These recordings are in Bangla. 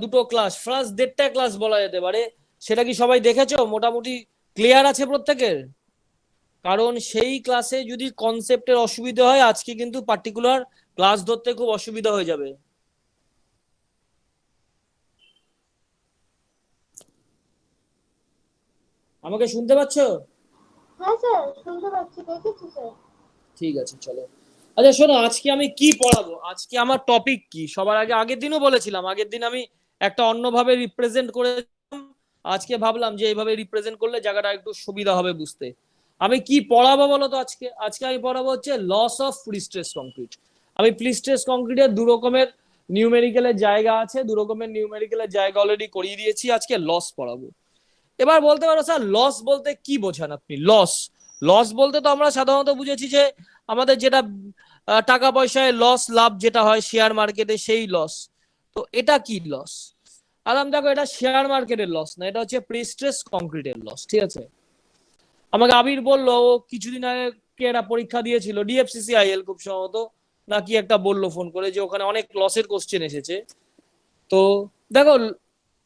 দুটো ক্লাস, ফার্স্ট 1.5টা ক্লাস বলা যেতে পারে। সেটা কি সবাই দেখেছো? মোটামুটি ক্লিয়ার আছে প্রত্যেকের? কারণ সেই ক্লাসে যদি কনসেপ্টের অসুবিধা হয়, আজকে কিন্তু পার্টিকুলার ক্লাস ধরতে খুব অসুবিধা হয়ে যাবে। আমাকে শুনতে পাচ্ছো? হ্যাঁ স্যার, শুনতে পাচ্ছি, দেখেছি স্যার। ঠিক আছে, চলো। আচ্ছা শোনো, আজকে আমি কি পড়াবো, আজকে আমার টপিক কি, সবার আগে আগের দিনও বলেছিলাম, আগের দিন আমি একটা অন্যভাবে রিপ্রেজেন্ট করেছিলাম। আজকে ভাবলাম যে এইভাবে রিপ্রেজেন্ট করলে জায়গাটা একটু সুবিধা হবে বুঝতে। আমি কি পড়াবো বলো তো? আজকে আজকে আমি পড়াবো হচ্ছে লস অফ প্রিস্ট্রেস কংক্রিট। আমি প্রিস্ট্রেস কংক্রিটের দু রকমের নিউমেরিক্যালের জায়গা আছে, দু রকমের নিউমেরিক্যালের জায়গা অলরেডি করিয়ে দিয়েছি, আজকে লস পড়াবো। এবার বলতে পারো স্যার, লস বলতে কি বোঝান আপনি? লস, লস বলতে তো আমরা সাধারণত বুঝেছি যে আমাদের যেটা টাকা পয়সায় লস, লাভ যেটা হয় শেয়ার মার্কেটে, সেই লস। তো এটা কি লস? আরাম দেখো, এটা শেয়ার মার্কেটের লস না, এটা হচ্ছে প্রিস্ট্রেস কংক্রিটের লস। ঠিক আছে? আমাকে আবির বললো, ও কিছুদিন আগে কে একটা পরীক্ষা দিয়েছিল, ডিএফসিসিআইএল খুব সম্ভবত, নাকি একটা বললো ফোন করে যে ওখানে অনেক লসের কোশ্চেন এসেছে। তো দেখো,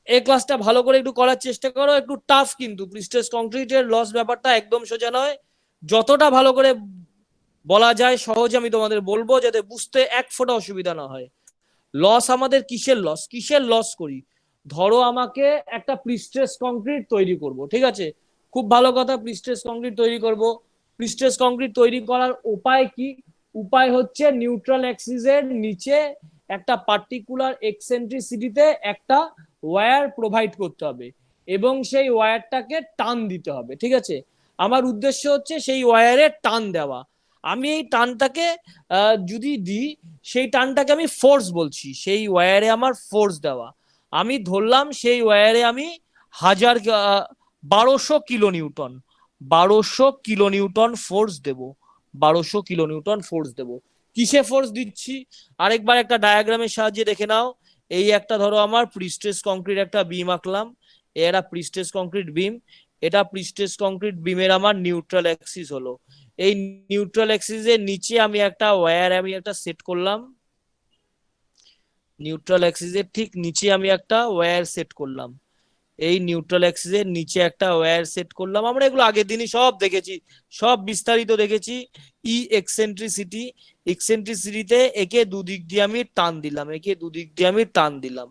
এই ক্লাসটা ভালো করে একটু করার চেষ্টা করো, একটু টাফ কিন্তু প্রিস্টেস কংক্রিটের লস ব্যাপারটা একদম সোজা নয়। যতটা ভালো করে বলা যায় সহজে আমি তোমাদের বলবো, যাতে বুঝতে এক ফোঁটা অসুবিধা না হয়। লস আমাদের কিসের লস, কিসের লস করি? ধরো আমাকে একটা প্রিস্টেস কংক্রিট তৈরি করব, ঠিক আছে? খুব ভালো কথা, প্রিস্টেস কংক্রিট তৈরি করব। প্রিস্টেস কংক্রিট তৈরি করার উপায় কি? উপায় হচ্ছে নিউট্রাল অ্যাক্সিসের নিচে একটা পার্টিকুলার এক্সেন্ট্রিসিটিতে একটা ওয়্যার প্রোভাইড করতে হবে এবং সেই ওয়্যারটাকে টান দিতে হবে। ঠিক আছে? আমার উদ্দেশ্য হচ্ছে সেই ওয়্যারে টান দেওয়া। আমি এই টানটাকে যদি দিই, সেই টানটাকে আমি ফোর্স বলছি, সেই ওয়্যারে আমার ফোর্স দেওয়া। আমি ধরলাম সেই ওয়্যারে আমি 1200 কিলো নিউটন, 1200 কিলোনিউটন ফোর্স দেব, 1200 কিলোনিউটন ফোর্স দেব। কিসে ফোর্স দিচ্ছি আরেকবার একটা ডায়াগ্রামের সাহায্যে দেখে নাও। এই একটা ধরো আমার প্রিস্টেস কংক্রিট একটা বিম আঁকলাম, এরা প্রিস্টেস কংক্রিট বিম, এটা প্রিস্টেস কংক্রিট বিমের আমার নিউট্রাল অ্যাক্সিস হলো। এই নিউট্রাল অ্যাক্সিসের নিচে আমি একটা ওয়্যার আমি একটা সেট করলাম, নিউট্রাল অ্যাক্সিসের ঠিক নিচে আমি একটা ওয়্যার সেট করলাম, এই নিউট্রাল অ্যাক্সিসের নিচে একটা ওয়্যার সেট করলাম। আমরা এগুলো আগের দিনই সব দেখেছি, সব বিস্তারিত দেখেছি। ই এক্সেন্ট্রিসিটি, এক্সেন্ট্রিসিটিতে একে দুদিক দিয়ে আমি টান দিলাম, একে দুদিক দিয়ে আমি টান দিলাম,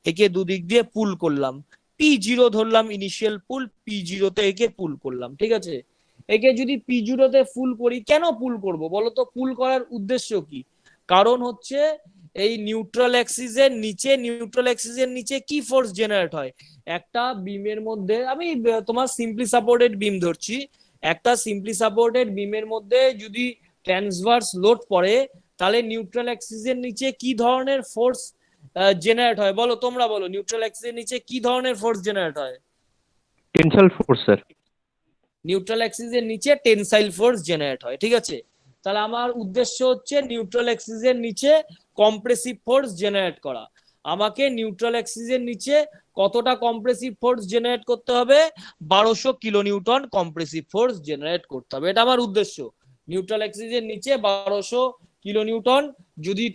একে দুদিক দিয়ে পুল করলাম। P0 ধরলাম ইনিশিয়াল পুল, P0 তে একে পুল করলাম। ঠিক আছে? একে যদি P0 তে ফুল করি, কেন পুল করব বলো তো? পুল করার উদ্দেশ্য কি? কারণ হচ্ছে এই নিউট্রাল অ্যাক্সিসের নিচে, নিউট্রাল অ্যাক্সিসের নিচে কি ফোর্স জেনারেট হয়? একটা বিমের মধ্যে, আমি তোমার সিম্পলি সাপোর্টেড বিম ধরছি, একটা সিম্পলি সাপোর্টেড বিমের মধ্যে যদি ট্রান্সভার্স লোড পড়ে, তাহলে নিউট্রাল অ্যাক্সিসের নিচে কি ধরনের ফোর্স জেনারেট হয় বলো? তোমরা বলো, নিউট্রাল অ্যাক্সিসের নিচে কি ধরনের ফোর্স জেনারেট হয়? Tensile force sir. নিউট্রাল অ্যাক্সিসের নিচে টেনসাইল ফোর্স জেনারেট হয়। ঠিক আছে? তাহলে আমার উদ্দেশ্য হচ্ছে নিউট্রাল অ্যাক্সিসের নিচে কম্প্রেসিভ ফোর্স জেনারেট করা। আমাকে নিউট্রাল অ্যাক্সিসের নিচে কতটা কম্প্রেসিভ ফোর্স জেনারেট করতে হবে? 1200 কিলোনিউটন কম্প্রেসিভ ফোর্স জেনারেট করতে হবে, এটা আমার উদ্দেশ্য। নিউট্রাল অ্যাক্সিসের নিচে 1200 কিলোনিউটন যদি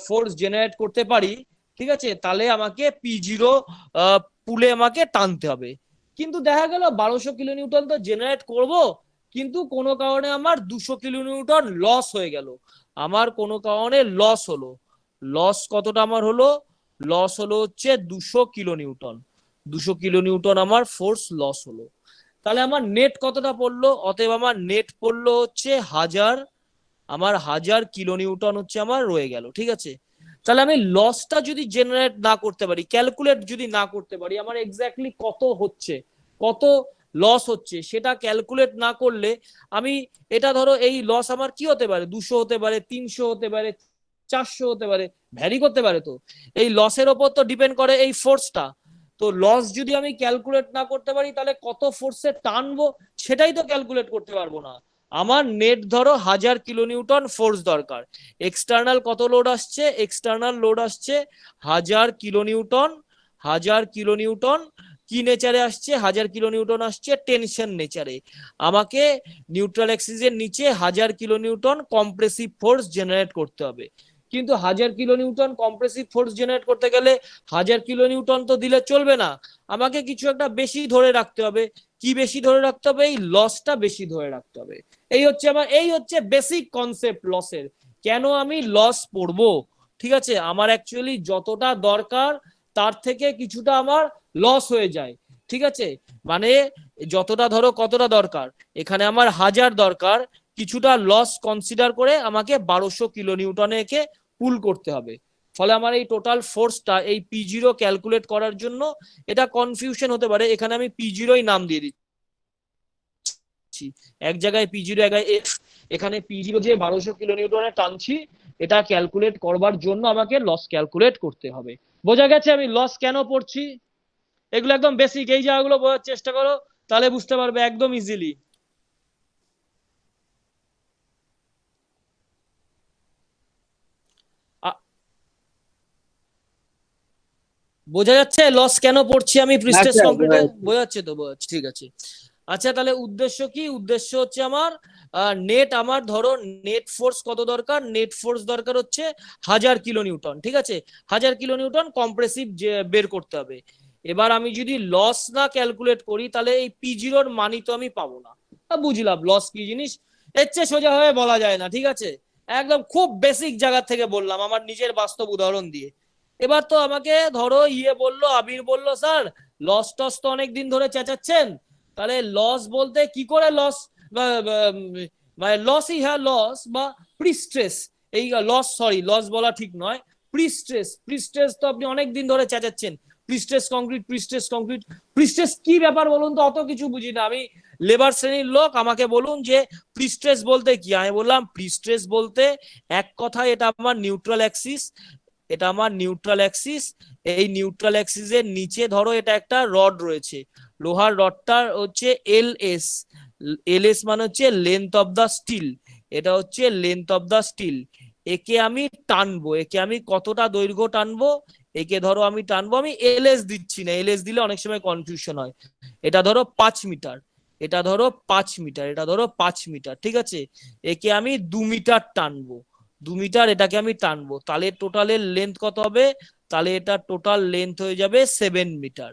ফোর্স জেনারেট করতে পারি, ঠিক আছে, তাহলে আমাকে P0 পুলে আমাকে টানতে হবে। কিন্তু দেখা গেল 1200 কিলোনিউটন তো জেনারেট করব, কিন্তু কোনো কারণে আমার 200 কিলোনিউটন লস হয়ে গেল, আমার কোনো কারণে লস হলো। লস কতটা আমার হলো? লস হলো হচ্ছে 200 কিলোনিউটন, 200 কিলোনিউটন আমার ফোর্স লস হলো। তাহলে আমার নেট কতটা পড়লো? অতএব আমার নেট পড়লো হচ্ছে 1000, আমার 1000 কিলোনিউটন হচ্ছে আমার রয়ে গেল। ঠিক আছে? তাহলে আমি লসটা যদি জেনারেট না করতে পারি, ক্যালকুলেট যদি না করতে পারি, আমার এক্স্যাক্টলি কত হচ্ছে, কত লস হচ্ছে, সেটা ক্যালকুলেট না করলে আমি, এটা ধরো এই লস আমার কি হতে পারে, 200 হতে পারে, 300 হতে পারে, 400 হতে পারে, ভ্যারি করতে পারে। তো এই লসের ওপর তো ডিপেন্ড করে এই ফোর্সটা। তো লস যদি আমি ক্যালকুলেট না করতে পারি, তাহলে কত ফোর্সে টানবো সেটাই তো ক্যালকুলেট করতে পারবো না। আমার নেট ধরো 1000 কিলোনিউটন ফোর্স দরকার। এক্সটার্নাল কত লোড আসছে? এক্সটার্নাল লোড আসছে 1000 কিলোনিউটন। 1000 কিলোনিউটন কি নেচারে আসছে? 1000 কিলোনিউটন আসছে টেনশন নেচারে। আমাকে নিউট্রাল অ্যাক্সিসের নিচে 1000 কিলোনিউটন কম্প্রেসিভ ফোর্স জেনারেট করতে হবে। কিন্তু 1000 kilo Newton compressive force generate করতে গেলে 1000 কিলো নিউটন তো দিলে চলবে না, আমাকে কিছু একটা বেশি ধরে রাখতে হবে। কি বেশি ধরে রাখতে হবে? এই লসটা বেশি ধরে রাখতে হবে। এই হচ্ছে বেসিক কনসেপ্ট লসের। কেন আমি লস পড়বো? ঠিক আছে, আমার অ্যাকচুয়ালি যতটা দরকার তার থেকে কিছুটা আমার লস হয়ে যায়। ঠিক আছে, মানে যতটা ধরো কতটা দরকার, এখানে আমার 1000 দরকার, কিছুটা লস কনসিডার করে আমাকে 1200 কিলো নিউটনে একে পুল করতে হবে। ফলে আমার এই টোটাল ফোর্সটা এই P0 ক্যালকুলেট করার জন্য এটা কনফিউশন হতে পারে, এখানে আমি P0ই নাম দিয়ে দিচ্ছি। এক জায়গায় P0, এক জায়গায় F, এখানে P0 যে 1200 কিলো নিউটনে টানছি, এটা ক্যালকুলেট করবার জন্য আমাকে লস ক্যালকুলেট করতে হবে। বোঝা গেছে আমি লস কেন পড়ছি? এগুলো একদম বেসিক, এই জায়গাগুলো বোঝার চেষ্টা করো, তাহলে বুঝতে পারবে একদম ইজিলি। বোঝা যাচ্ছে লস কেন পড়ছি আমি প্রিস্টেজ কংক্রিটে? বোঝা যাচ্ছে তো? বোঝা যাচ্ছে, ঠিক আছে। আচ্ছা, তাহলে উদ্দেশ্য কি? উদ্দেশ্য হচ্ছে আমার ধরো নেট ফোর্স কত দরকার? নেট ফোর্স দরকার হচ্ছে 1000 কিলো নিউটন। ঠিক আছে, 1000 কিলো নিউটন কম্প্রেসিভ বের করতে হবে। এবার আমি যদি লস না ক্যালকুলেট করি তাহলে এই P0 মানই তো আমি পাবো না। বুঝলাম লস কি জিনিস, এর চেয়ে সোজা হয়ে বলা যায় না। ঠিক আছে, একদম খুব বেসিক জায়গা থেকে বললাম আমার নিজের বাস্তব উদাহরণ দিয়ে। এবার তো আমাকে ধরো বললো, আবির বললো, স্যার লস টস তো অনেকদিন ধরে চেঁচাচ্ছেন, তাহলে লস বলতে কি করে লস, মানে লসই, হ্যাঁ লস বা প্রিস্ট্রেস, এই লস, সরি লস বলা ঠিক নয়, প্রিস্ট্রেস। প্রিস্ট্রেস তো আপনি অনেকদিন ধরে চেঁচাচ্ছেন, প্রিস্ট্রেস কংক্রিট, প্রিস্ট্রেস কংক্রিট। প্রিস্ট্রেস কি ব্যাপার বলুন তো? অত কিছু বুঝি না আমি, লেবার শ্রেণীর লোক, আমাকে বলুন যে প্রিস্ট্রেস বলতে কি। আমি বললাম প্রিস্ট্রেস বলতে এক কথা, এটা আমার নিউট্রাল অ্যাক্সিস, এটা আমার নিউট্রাল অ্যাক্সিস। এই নিউট্রাল অ্যাক্সিসের নিচে ধরো এটা একটা রড রয়েছে, লোহার রডটার হচ্ছে এলএস। এলএস মানে হচ্ছে লেন্থ অফ দা স্টিল, এটা হচ্ছে লেন্থ অফ দা স্টিল। একে আমি টানবো, একে আমি কতটা দৈর্ঘ্য টানবো, একে ধরো আমি টানবো, আমি এলএস দিচ্ছি না, এলএস দিলে অনেক সময় কনফিউশন হয়। এটা ধরো 5 মিটার, এটা ধরো 5 মিটার, এটা ধরো 5 মিটার। ঠিক আছে, একে আমি 2 মিটার টানবো, 2 মিটার এটাকে আমি টানবো, তাহলে টোটালের লেন্থ কত হবে? তাহলে এটা টোটাল লেন্থ হয়ে যাবে 7 মিটার।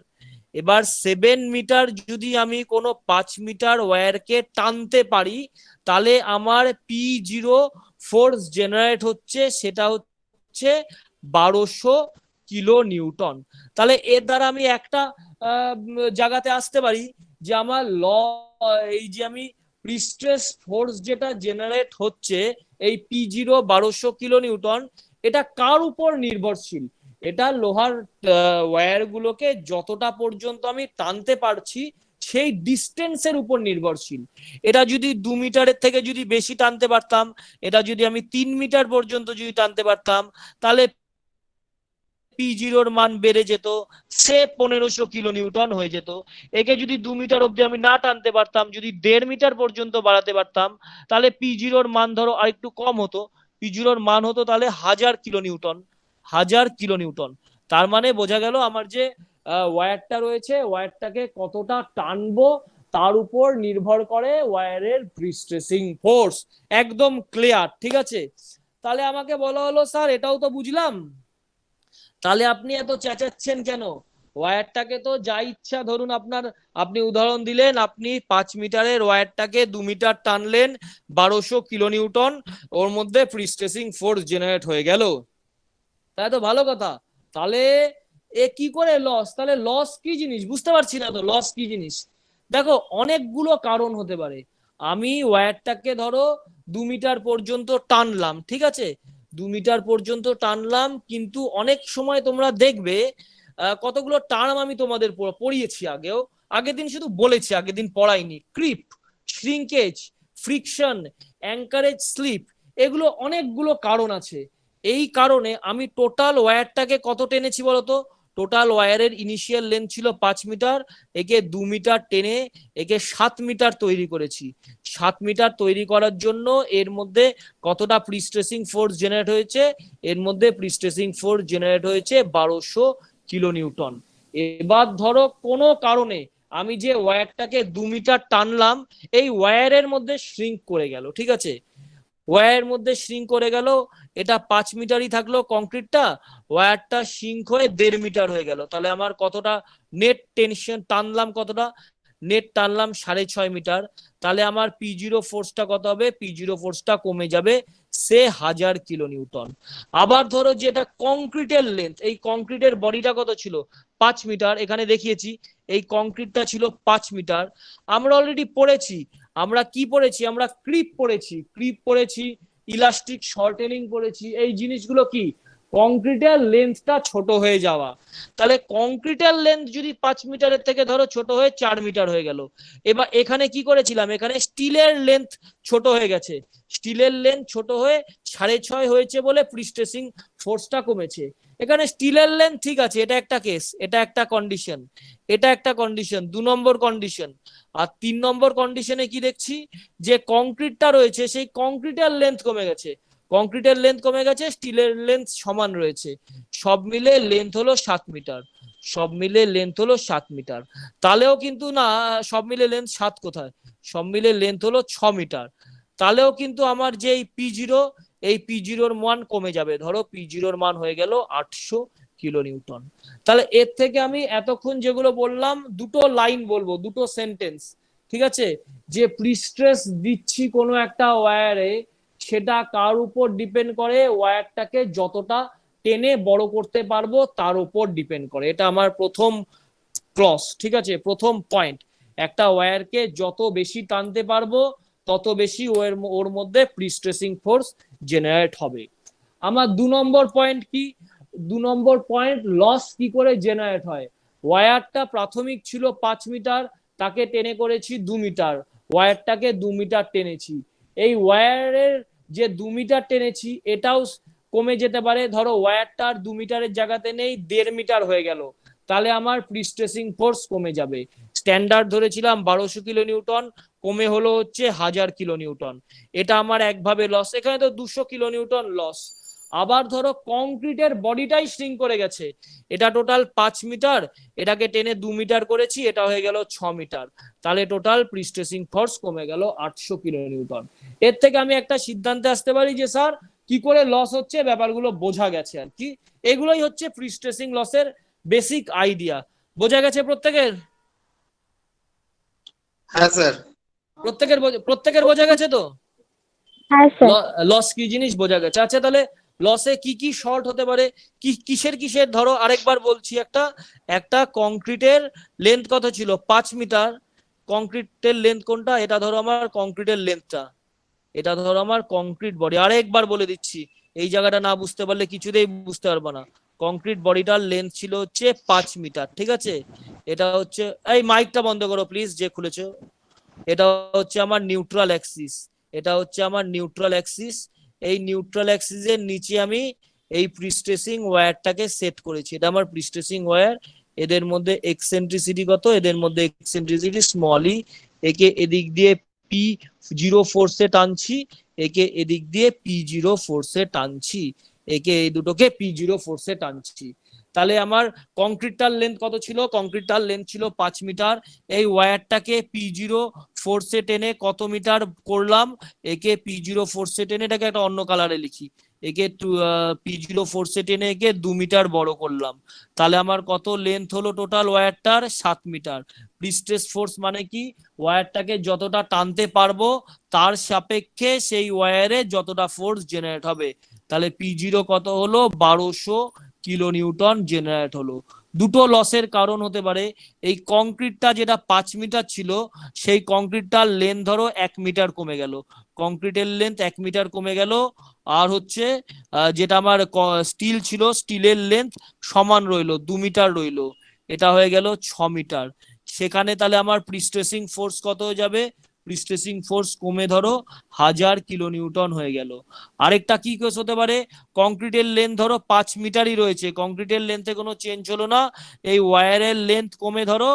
এবার 7 মিটার যদি আমি কোনো 5 মিটার ওয়্যারকে টানতে পারি, তাহলে আমার P0 ফোর্স জেনারেট হচ্ছে, সেটা হচ্ছে 1200 কিলো নিউটন। তাহলে এর দ্বারা আমি একটা জায়গাতে আসতে পারি যে আমার এই যে আমি প্রিস্ট্রেস ফোর্স যেটা জেনারেট হচ্ছে এই P0 1200 কিলো নিউটন, এটা কার উপর নির্ভরশীল? এটা লোহার ওয়্যার গুলোকে যতটা পর্যন্ত আমি টানতে পারছি সেই ডিস্টেন্সের উপর নির্ভরশীল। এটা যদি 2 মিটারের থেকে যদি বেশি টানতে পারতাম, এটা যদি আমি 3 মিটার পর্যন্ত যদি টানতে পারতাম, তাহলে P0 মান বেড়ে যেত, সে 1500 কিলো নিউটন হয়ে যেত। একে যদি 2 মিটার অব্দি আমি না টানতে পারতাম, যদি 1.5 মিটার পর্যন্ত বাড়াতে পারতাম, তাহলে P0 মান ধরো আর একটু কম হতো, P0 মান হতো তাহলে 1000 কিলো নিউটন, 1000 কিলো নিউটন। তার মানে বোঝা গেল আমার যে ওয়্যারটা রয়েছে, ওয়্যারটাকে কতটা টানবো তার উপর নির্ভর করে ওয়্যারের প্রিস্ট্রেসিং ফোর্স। একদম ক্লিয়ার? ঠিক আছে, তাহলে আমাকে বলা হলো স্যার এটাও তো বুঝলাম, তাহলে আপনি এত চেঁচাচ্ছেন কেন? ওয়্যারটাকে তো যা ইচ্ছা ধরুন, আপনি উদাহরণ দিলেন, আপনি 5 মিটারের ওয়্যারটাকে 2 মিটার টানলেন, 1200 কিলো নিউটন, ওর মধ্যে প্রিস্ট্রেসিং ফোর্স জেনারেট হয়ে গেল, তাই তো ভালো কথা। তাহলে এ কি করে লস? তাহলে লস কি জিনিস বুঝতে পারছি না তো, লস কি জিনিস? দেখো অনেকগুলো কারণ হতে পারে। আমি ওয়্যারটাকে ধরো 2 মিটার পর্যন্ত টানলাম, ঠিক আছে, 2 মিটার পর্যন্ত টানলাম, কিন্তু অনেক সময় তোমরা দেখবে কতগুলো টার্ম আমি তোমাদের পড়িয়েছি আগেও, আগের দিন শুধু বলেছি, আগের দিন পড়াইনি। Creep, shrinkage, friction, anchorage, slip, এগুলো অনেকগুলো কারণ আছে। এই কারণে আমি টোটাল ওয়্যারটাকে কত টেনেছি বলতো? টোটাল ওয়্যারের ইনিশিয়াল লেন্থ ছিল 5 মিটার, একে 2 মিটার টেনে একে 7 মিটার তৈরি করেছি। 7 মিটার তৈরি করার জন্য এর মধ্যে কতটা প্রিস্ট্রেসিং ফোর্স জেনারেট হয়েছে? এর মধ্যে প্রিস্ট্রেসিং ফোর্স জেনারেট হয়েছে 1200 কিলো নিউটন। এবার ধরো কোনো কারণে আমি যে ওয়্যারটাকে 2 মিটার টানলাম, এই ওয়্যারের মধ্যে শ্রিঙ্ক করে গেল, ঠিক আছে, ওয়্যারের মধ্যে শ্রিঙ্ক করে গেল, এটা 5 মিটারই থাকলো কংক্রিটটা, ওয়্যারটা শ্রিঙ্ক হয়ে 1.5 মিটার হয়ে গেল। তাহলে আমার কতটা নেট টেনশন টানলাম, কতটা নেট টানলাম 6.5 মিটার। তাহলে আমার P0 ফোর্সটা কত হবে? P0 ফোর্সটা কমে যাবে সে 1000 কিলো নিউটন। আবার ধরো যেটা কংক্রিটের লেন্থ, এই কংক্রিটের বডিটা কত ছিল? 5 মিটার, এখানে দেখিয়েছি এই কংক্রিটটা ছিল 5 মিটার। আমরা অলরেডি পড়েছি, আমরা কি পড়েছি? আমরা ক্রিপ পড়েছি, ইলাস্টিক শর্টেনিং পড়েছি। এই জিনিসগুলো কি? কংক্রিটের লেন্থটা ছোট হয়ে যাওয়া। তাহলে কংক্রিটের লেন্থ যদি 5 মিটারের থেকে ধরো ছোট হয়ে 4 মিটার হয়ে গেল। এবার এখানে কি করেছিলাম? এখানে স্টিলের লেন্থ ছোট হয়ে গেছে, স্টিলের লেন্থ ছোট হয়ে 6.5 হয়েছে বলে প্রিস্ট্রেসিং ফোর্সটা কমেছে। এখানে স্টিলের লেন্থ ঠিক আছে, এটা একটা কেস, এটা একটা কন্ডিশন, এটা একটা কন্ডিশন, 2 নম্বর কন্ডিশন। আর 3 নম্বর কন্ডিশনে কি দেখছি? যে কংক্রিটটা রয়েছে সেই কংক্রিটের লেন্থ কমে গেছে, কংক্রিটের লেন্থ কমে গেছে, স্টিলের লেন্থ সমান রয়েছে। সব মিলে লেন্থ হলো 7 মিটার, সব মিলে লেন্থ হলো 7 মিটার। তাহলেও কিন্তু না, সব মিলে লেন্থ 7 কোথায়, সব মিলে লেন্থ হলো 6 মিটার। তাহলেও কিন্তু আমার যে P0, এই P0 এর মান কমে যাবে। ধরো P0 এর মান হয়ে গেল 800 কিলো নিউটন। তাহলে এর থেকে আমি এতক্ষণ যেগুলো বললাম, দুটো লাইন বলবো, দুটো সেন্টেন্স, ঠিক আছে? যে প্রিস্ট্রেস দিচ্ছি কোনো একটা ওয়্যারে, সেটা কার উপর ডিপেন্ড করে? ওয়্যারটাকে যতটা টেনে বড় করতে পারবো তার উপর ডিপেন্ড করে। এটা আমার প্রথম ক্লস, ঠিক আছে, প্রথম পয়েন্ট। একটা ওয়্যারকে যত বেশি টানতে পারবো তত বেশি ওর মধ্যে প্রিস্ট্রেসিং ফোর্স জেনারেট হবে। আমার 2 নম্বর পয়েন্ট কি? 2 নম্বর পয়েন্ট, লস কি করে জেনারেট হয়। ওয়্যারটা প্রাথমিক ছিল 5 মিটার, তাকে টেনে করেছি 2 মিটার, ওয়্যারটাকে 2 মিটার টেনেছি। এই ওয়্যারের যে 2 মিটার টেনেছি এটাও কমে যেতে পারে। ধরো ওয়্যারটা আর 2 মিটারের জায়গাতে নেই, 1.5 মিটার হয়ে গেল, তাহলে আমার প্রিস্ট্রেসিং ফোর্স কমে যাবে। স্ট্যান্ডার্ড ধরেছিলাম 1200 কিলো নিউটন, কমে হলো হচ্ছে 1000 কিলো নিউটন। এটা আমার একভাবে লস, এখানে তো 200 কিলো নিউটন লস। আবার ধরো কংক্রিটের বডিটাই শ্রিঙ্ক করে গেছে, এটা টোটাল 5 মিটার, এটাকে টেনে 2 মিটার করেছি, এটা হয়ে গেল 6 মিটার। তাহলে টোটাল প্রিস্ট্রেসিং ফোর্স কমে গেল 800 কিলো নিউটন। এর থেকে আমি একটা সিদ্ধান্তে আসতে পারি যে স্যার কি করে লস হচ্ছে, ব্যাপারগুলো বোঝা গেছে আর কি। এগুলোই হচ্ছে প্রিস্ট্রেসিং লসের বেসিক আইডিয়া। বোঝা গেছে প্রত্যেকের? হ্যাঁ স্যার। প্রত্যেকের বোঝা গেছে তো? হ্যাঁ স্যার। লস কি জিনিস বোঝা গেছে। আচ্ছা, তাহলে লসে কি কি শর্ট হতে পারে, কি কিসের কিসের? ধরো আরেকবার বলছি, একটা একটা কংক্রিটের লেন্থ কত ছিল? 5 মিটার। কংক্রিটের লেন্থ কোনটা? এটা ধরো আমার কংক্রিটের লেন্থটা, এটা ধরো আমার কংক্রিট বডি। আরেকবার বলে দিচ্ছি, এই জায়গাটা না বুঝতে পারলে কিছুতেই বুঝতে পারবো না। কংক্রিট বডিটার লেন্থ ছিল হচ্ছে 5 মিটার, ঠিক আছে? এটা হচ্ছে, এই মাইকটা বন্ধ করো প্লিজ যে খুলেছো। এটা হচ্ছে আমার নিউট্রাল অ্যাক্সিস, এটা হচ্ছে আমার নিউট্রাল অ্যাক্সিস। এই নিউট্রাল অ্যাক্সিসের নিচে আমি এই প্রিস্ট্রেসিং ওয়্যারটাকে সেট করেছি, এটা আমার প্রিস্ট্রেসিং ওয়্যার। এদের মধ্যে এক্সেন্ট্রিসিটি কত? এদের মধ্যে এক্সেন্ট্রিসিটি স্মল ই। একে এদিক দিয়ে P0 ফোর্সে টানছি, একে এদিক দিয়ে P0 ফোর্সে টানছি, একে এই দুটোকে P0 ফোর্সে টানছি। তাহলে আমার কংক্রিটটার লেন্থ কত ছিল? কংক্রিটটার লেন্থ ছিল 5 মিটার। এই ওয়্যারটাকে P0 ফোর্সে টেনে কত মিটার করলাম? একে P0 ফোর্সে টেনে, এটাকে একটা অন্য কালারে লিখি, একে P0 ফোর্সে টেনে একে 2 মিটার বড় করলাম। তাহলে আমার কত লেন্থ হলো টোটাল ওয়্যারটার? 7 মিটার। প্রিস্ট্রেস ফোর্স মানে কি? ওয়্যারটাকে যতটা টানতে পারবো তার সাপেক্ষে সেই ওয়্যারে যতটা ফোর্স জেনারেট হবে। তাহলে P0 কত হলো? 1200 কিলো নিউটন জেনারেট হলো। দুটো লসের কারণ হতে পারে। এই কংক্রিটটা যেটা 5 মিটার ছিল, সেই কংক্রিটটার লেন্থ ধরো 1 মিটার কমে গেল, কংক্রিটের লেন্থ 1 মিটার কমে গেল। আর হচ্ছে যেটা আমার স্টিল ছিল, স্টিলের লেন্থ সমান রইলো, 2 মিটার রইলো, এটা হয়ে গেল 6 মিটার। সেখানে তাহলে আমার প্রিস্ট্রেসিং ফোর্স কত হয়ে যাবে? প্রিস্ট্রেসিং ফোর্স কমে ধরো 1000 কিলো নিউটন হয়ে গেল। আরেকটা কি কেস হতে পারে? কংক্রিটের লেন্থ ধরো 5 মিটারই রয়েছে, কংক্রিটের লেন্থে কোনো চেঞ্জ হলো না, এই ওয়্যারের লেন্থ কমে ধরো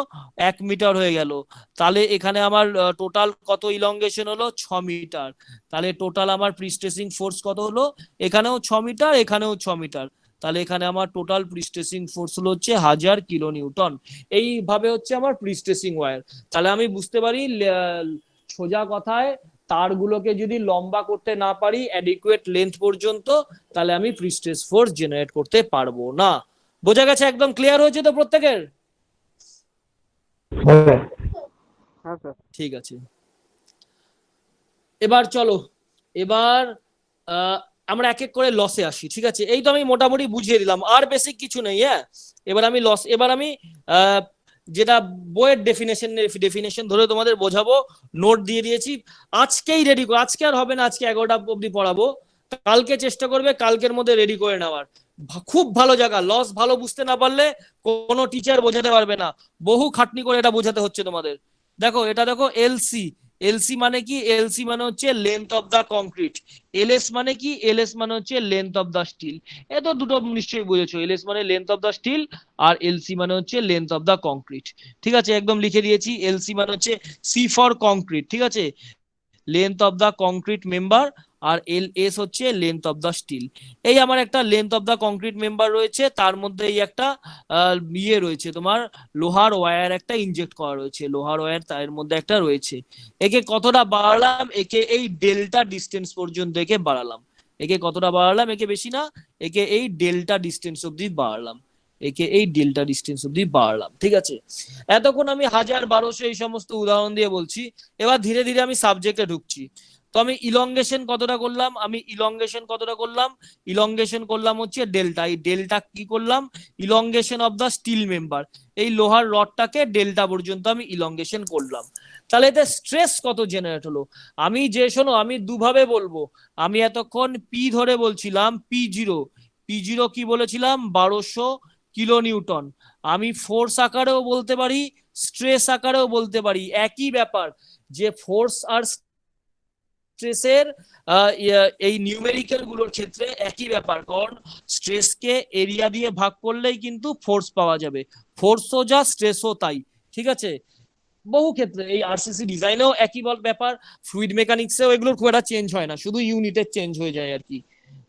1 মিটার হয়ে গেল। তাহলে এখানে আমার টোটাল কত ইলংগেশন হলো? 6 মিটার। তাহলে টোটাল আমার প্রিস্ট্রেসিং ফোর্স কত হলো? এখানেও 6 মিটার, এখানেও 6 মিটার। তাহলে এখানে আমার টোটাল প্রিস্ট্রেসিং ফোর্স হলো হচ্ছে 1000 কিলো নিউটন। এইভাবে হচ্ছে আমার প্রিস্ট্রেসিং ওয়্যার। তাহলে আমি বুঝতে পারি সোজা কথায় তারগুলোকে যদি লম্বা করতে না পারি অ্যাডিকুয়েট লেন্থ পর্যন্ত, তাহলে আমি প্রি স্ট্রেস ফোর্স জেনারেট করতে পারবো না। বোঝা গেছে? একদম ক্লিয়ার হয়েছে তো প্রত্যেকের? হ্যাঁ স্যার। ঠিক আছে, এবার চলো, এবার আমরা এক এক করে লসে আসি। ঠিক আছে, এই তো আমি মোটামুটি বুঝিয়ে দিলাম, আর বেসিক কিছু নেই। হ্যাঁ, এবার আমি আহ, যেটা বইয়ের ডেফিনেশন ধরে তোমাদের বোঝাবো, নোট দিয়ে দিয়েছি, আজকেই রেডি করো। আজকে আর হবে না, আজকে 11টা অবধি পড়াবো, কালকে চেষ্টা করবে কালকের মধ্যে রেডি করে নেওয়ার। খুব ভালো জায়গা, লস ভালো বুঝতে না পারলে কোনো টিচার বোঝাতে পারবে না, বহু খাটনি করে এটা বোঝাতে হচ্ছে তোমাদের। দেখো এটা, দেখো এলসি, এলসি মানে কি? এলসি মানে হচ্ছে length of the concrete. LS মানে কি? এলএস মানে হচ্ছে লেন্থ অফ দা স্টিল। এ তো দুটো নিশ্চয়ই বুঝেছো, এলএস মানে লেন্থ অফ দা স্টিল, আর এলসি মানে হচ্ছে লেন্থ অফ দা কংক্রিট। ঠিক আছে, একদম লিখে দিয়েছি। এলসি মানে হচ্ছে সি ফর কংক্রিট, ঠিক আছে, length of the concrete member, আর এল এস হচ্ছে লেন্থ অফ দা স্টিল। এই আমার একটা length of the concrete member রয়েছে, তার মধ্যে এই একটা ইয়ে রয়েছে তোমার, লোহার ওয়্যার একটা ইনজেক্ট করা রয়েছে, লোহার ওয়্যার তার মধ্যে একটা রয়েছে। একে কতটা বাড়ালাম? একে এই ডেল্টা ডিস্টেন্স পর্যন্ত একে বাড়ালাম। একে কতটা বাড়ালাম? একে বেশি না, একে এই ডেল্টা ডিস্টেন্স অব্দি বাড়ালাম, একে এই ডেল্টা ডিস্টেন্স অব্দি বাড়ালাম। ঠিক আছে, এতক্ষণ আমি 1000 1200 এই সমস্ত উদাহরণ দিয়ে বলছি। এবার ধীরে ধীরে আমি সাবজেক্টে ঢুকছি। তো আমি ইলংগেশন কতটা করলাম? ইলংগেশন করলাম হচ্ছে ডেল্টা। এই ডেল্টা কি করলাম? Elongation of the steel member. এই লোহার রডটাকে ডেল্টা পর্যন্ত আমি ইলংগেশন করলাম। তাহলে এতে স্ট্রেস কত জেনারেট হলো? আমি শোনো, আমি দুভাবে বলবো। আমি এতক্ষণ পি ধরে বলছিলাম, পি জিরো কি বলেছিলাম? 1200 কিলো নিউটন। আমি ফোর্স আকারেও বলতে পারি, স্ট্রেস আকারেও বলতে পারি, একই ব্যাপার। যে ফোর্স আর স্ট্রেসের এই নিউমেরিক্যাল গুলোর ক্ষেত্রে একই ব্যাপার, কারণ স্ট্রেসকে এরিয়া দিয়ে ভাগ করলেই কিন্তু ফোর্স পাওয়া যাবে। ফোর্সও যা, স্ট্রেসও তাই। ঠিক আছে, বহু ক্ষেত্রে এই আরসিসি ডিজাইনেও একই ব্যাপার, ফ্লুইড মেকানিক্সেও এগুলোর খুব একটা চেঞ্জ হয় না, শুধু ইউনিটের চেঞ্জ হয়ে যায় আর কি।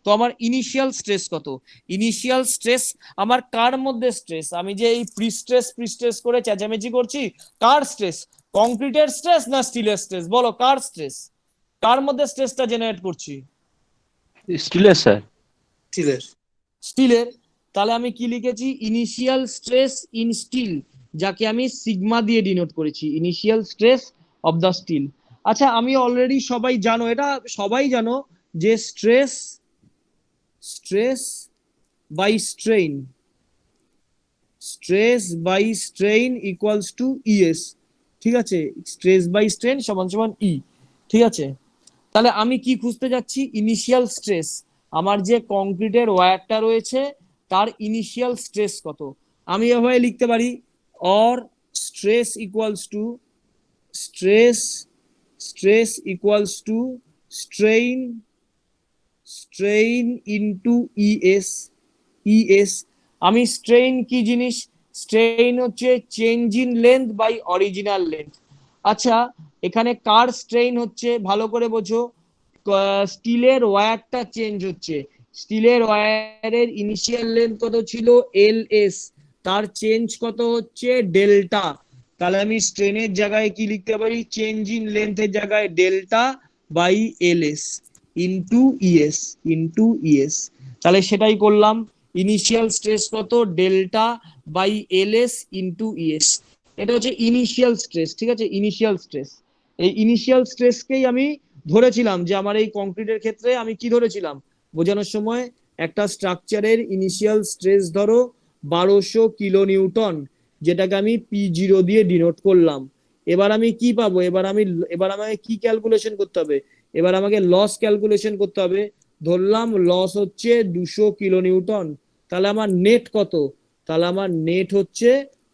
তো আমার ইনিশিয়াল স্ট্রেস কত? ইনিশিয়াল স্ট্রেস আমার কার মধ্যে স্ট্রেস? আমি যে এই প্রিস্ট্রেস করে চেঁচামেচি করছি, কার স্ট্রেস? কংক্রিটের স্ট্রেস না স্টিলের স্ট্রেস? বলো, কার স্ট্রেস? কার মধ্যে স্ট্রেসটা জেনারেট করছি? স্টিলের স্যার। স্টিলের। স্টিলের। তাহলে আমি কি লিখেছি? ইনিশিয়াল স্ট্রেস ইন স্টিল, যাকে আমি সিগমা দিয়ে ডিনোট করেছি, initial stress of the steel. আচ্ছা, আমি অলরেডি, সবাই জানো এটা, সবাই জানো যে stress by strain, equals to ES. ঠিক আছে, স্ট্রেস বাই স্ট্রেন সমান সমান ই। ঠিক আছে, তাহলে আমি কি খুঁজতে যাচ্ছি? Initial stress. আমার যে কংক্রিটের ওয়্যারটা রয়েছে তার ইনিশিয়াল স্ট্রেস কত? আমি এভাবে লিখতে পারি, or stress equals to stress stress equals to strain strain into ES. আমি স্ট্রেইন কি জিনিস? স্ট্রেইন হচ্ছে change in length by original length. আচ্ছা, এখানে কার স্ট্রেইন হচ্ছে ভালো করে বোঝো? স্টিলের ওয়্যারটা চেঞ্জ হচ্ছে, স্টিলের ওয়্যারের ইনিশিয়াল লেন্থ কত ছিল? এলএস, তার চেঞ্জ কত হচ্ছে? ডেল্টা। তাহলে আমি স্ট্রেনের জায়গায় কি লিখতে পারি? চেঞ্জ ইন লেন্থের জায়গায় delta by LS into ES. তাহলে সেটাই করলাম। ইনিশিয়াল স্ট্রেস কত? Delta by LS into ES. এটা হচ্ছে ইনিশিয়াল স্ট্রেস। ঠিক আছে, ইনিশিয়াল স্ট্রেস। এই ইনিশিয়াল স্ট্রেসকেই আমি ধরেছিলাম যে আমার এই কংক্রিটের ক্ষেত্রে আমি কি ধরেছিলাম বোঝানোর সময়? একটা স্ট্রাকচারের ইনিশিয়াল স্ট্রেস ধরো 1200 কিলো নিউটন, যেটাকে আমি পি জিরো দিয়ে ডিনোট করলাম। এবার আমি কি পাবো? এবার আমাকে কি ক্যালকুলেশন করতে হবে? এবার আমাকে লস ক্যালকুলেশন করতে হবে। ধরলাম লস হচ্ছে 200 কিলোনিউটন, তাহলে আমার নেট কত? তাহলে আমার নেট হচ্ছে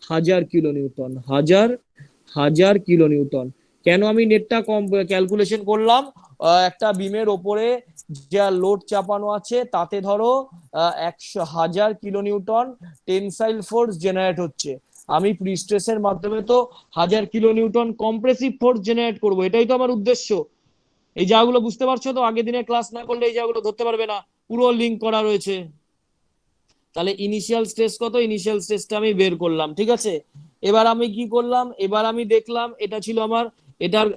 1000 কিলোনিউটন, হাজার কিলোনিউটন। কেন আমি নেটটা কম ক্যালকুলেশন করলাম? একটা বিমের ওপরে যা লোড চাপানো আছে তাতে ধরো 1000 কিলোনিউটন টেনসাইল ফোর্স জেনারেট হচ্ছে। আমি প্রিস্ট্রেসের মাধ্যমে তো 1000 কিলোনিউটন কম্প্রেসিভ ফোর্স জেনারেট করব, এটাই তো আমার উদ্দেশ্য। এই জায়গাগুলো বুঝতে পারছো তো? আগের দিনে ক্লাস না করলে এই জায়গাগুলো ধরতে পারবে না, পুরো লিঙ্ক করা রয়েছে। তাহলে ইনিশিয়াল স্ট্রেস কত? ইনিশিয়াল স্ট্রেসটা আমি বের করলাম। ঠিক আছে, এবার আমি কি করলাম? এবার আমি দেখলাম এটা ছিল আমার এটার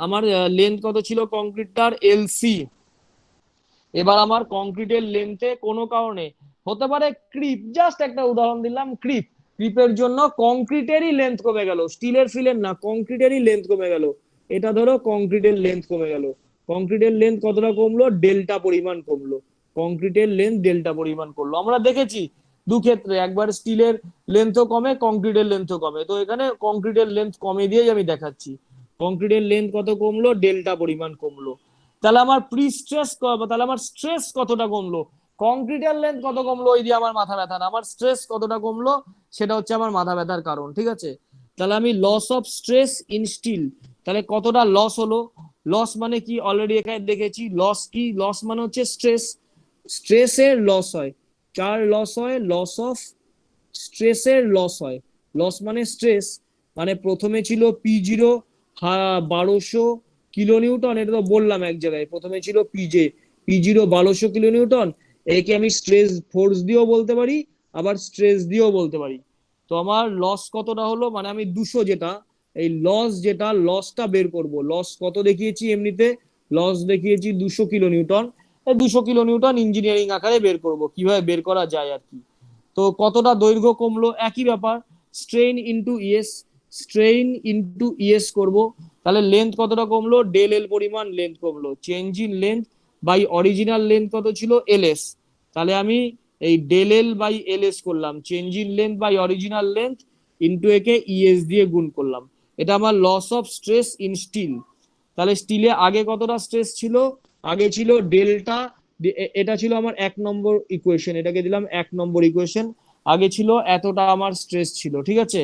আমার লেন্থ কত ছিল কংক্রিটটার এলসি। এবার আমার কংক্রিটের লেন্থে কোনো কারণে হতে পারে ক্রিপ, জাস্ট একটা উদাহরণ দিলাম, ক্রিপের জন্য কংক্রিটেরই লেন্থ কমে গেল, স্টিলের ফিলের না, কংক্রিটেরই লেন্থ কমে গেল। এটা ধরো কংক্রিটের লেন্থ কমে গেল, কংক্রিটের লেন্থ কতটা কমলো, ডেল্টা পরিমাণ কমলো, কংক্রিটের লেন্থ ডেল্টা পরিমাণ করলো। আমরা দেখেছি দু ক্ষেত্রে, একবার স্টিলের লেন্থও কমে, কংক্রিটের লেন্থও কমে। তো এখানে কংক্রিটের লেন্থ কমে দিয়েই আমি দেখাচ্ছি, কংক্রিটের লেন্থ কত কমলো, ডেল্টা পরিমাণ কমলো। তাহলে আমার প্রি স্ট্রেস, তাহলে আমার স্ট্রেস কতটা কমলো, কংক্রিটের লেন্থ কত কমলো ওই দিয়ে আমার মাথা ব্যথা না, আমার স্ট্রেস কতটা কমলো সেটা হচ্ছে আমার মাথা ব্যথার কারণ। ঠিক আছে, তাহলে আমি loss of stress in steel, তাহলে কতটা লস হলো, লস মানে কি অলরেডি এখানে দেখেছি, লস কি, লস মানে হচ্ছে স্ট্রেস, স্ট্রেসের লস হয়, কার লস হয়, লস অফ স্ট্রেসের লস হয়। লস মানে স্ট্রেস, মানে প্রথমে ছিল P0 1200 কিলো নিউটন, এটা তো বললাম এক জায়গায়, প্রথমে ছিল P0 1200 কিলো নিউটন, একে আমি স্ট্রেস ফোর্স দিয়েও বলতে পারি, আবার স্ট্রেস দিয়েও বলতে পারি। তো আমার লস কতটা হলো, মানে আমি 200, যেটা এই লস, যেটা লসটা বের করব, লস কত দেখিয়েছি এমনিতে, লস দেখিয়েছি 200 কিলোনিউটন। এই 200 কিলোনিউটন ইঞ্জিনিয়ারিং আকারে বের করব, কিভাবে বের করা যায় আর কি। তো কতটা দৈর্ঘ্য কমলো, একই ব্যাপার, strain into ES, strain into ES করব। তাহলে লেন্থ কতটা কমলো, ডেল এল পরিমাণ লেন্থ কমলো, change in length by original length কত ছিল এলএস, তাহলে আমি এই ডেল এল বাই এলএস করলাম, change in length by original length into একে ইএস দিয়ে গুণ করলাম। এটা আমার loss of stress in steel. তাহলে স্টিলে আগে কতটা স্ট্রেস ছিল, আগে ছিল ডেল্টা, এটা ছিল আমার 1 নম্বর ইকুয়েশন, এটাকে দিলাম 1 নম্বর ইকুয়েশন, আগে ছিল এতটা আমার স্ট্রেস ছিল। ঠিক আছে,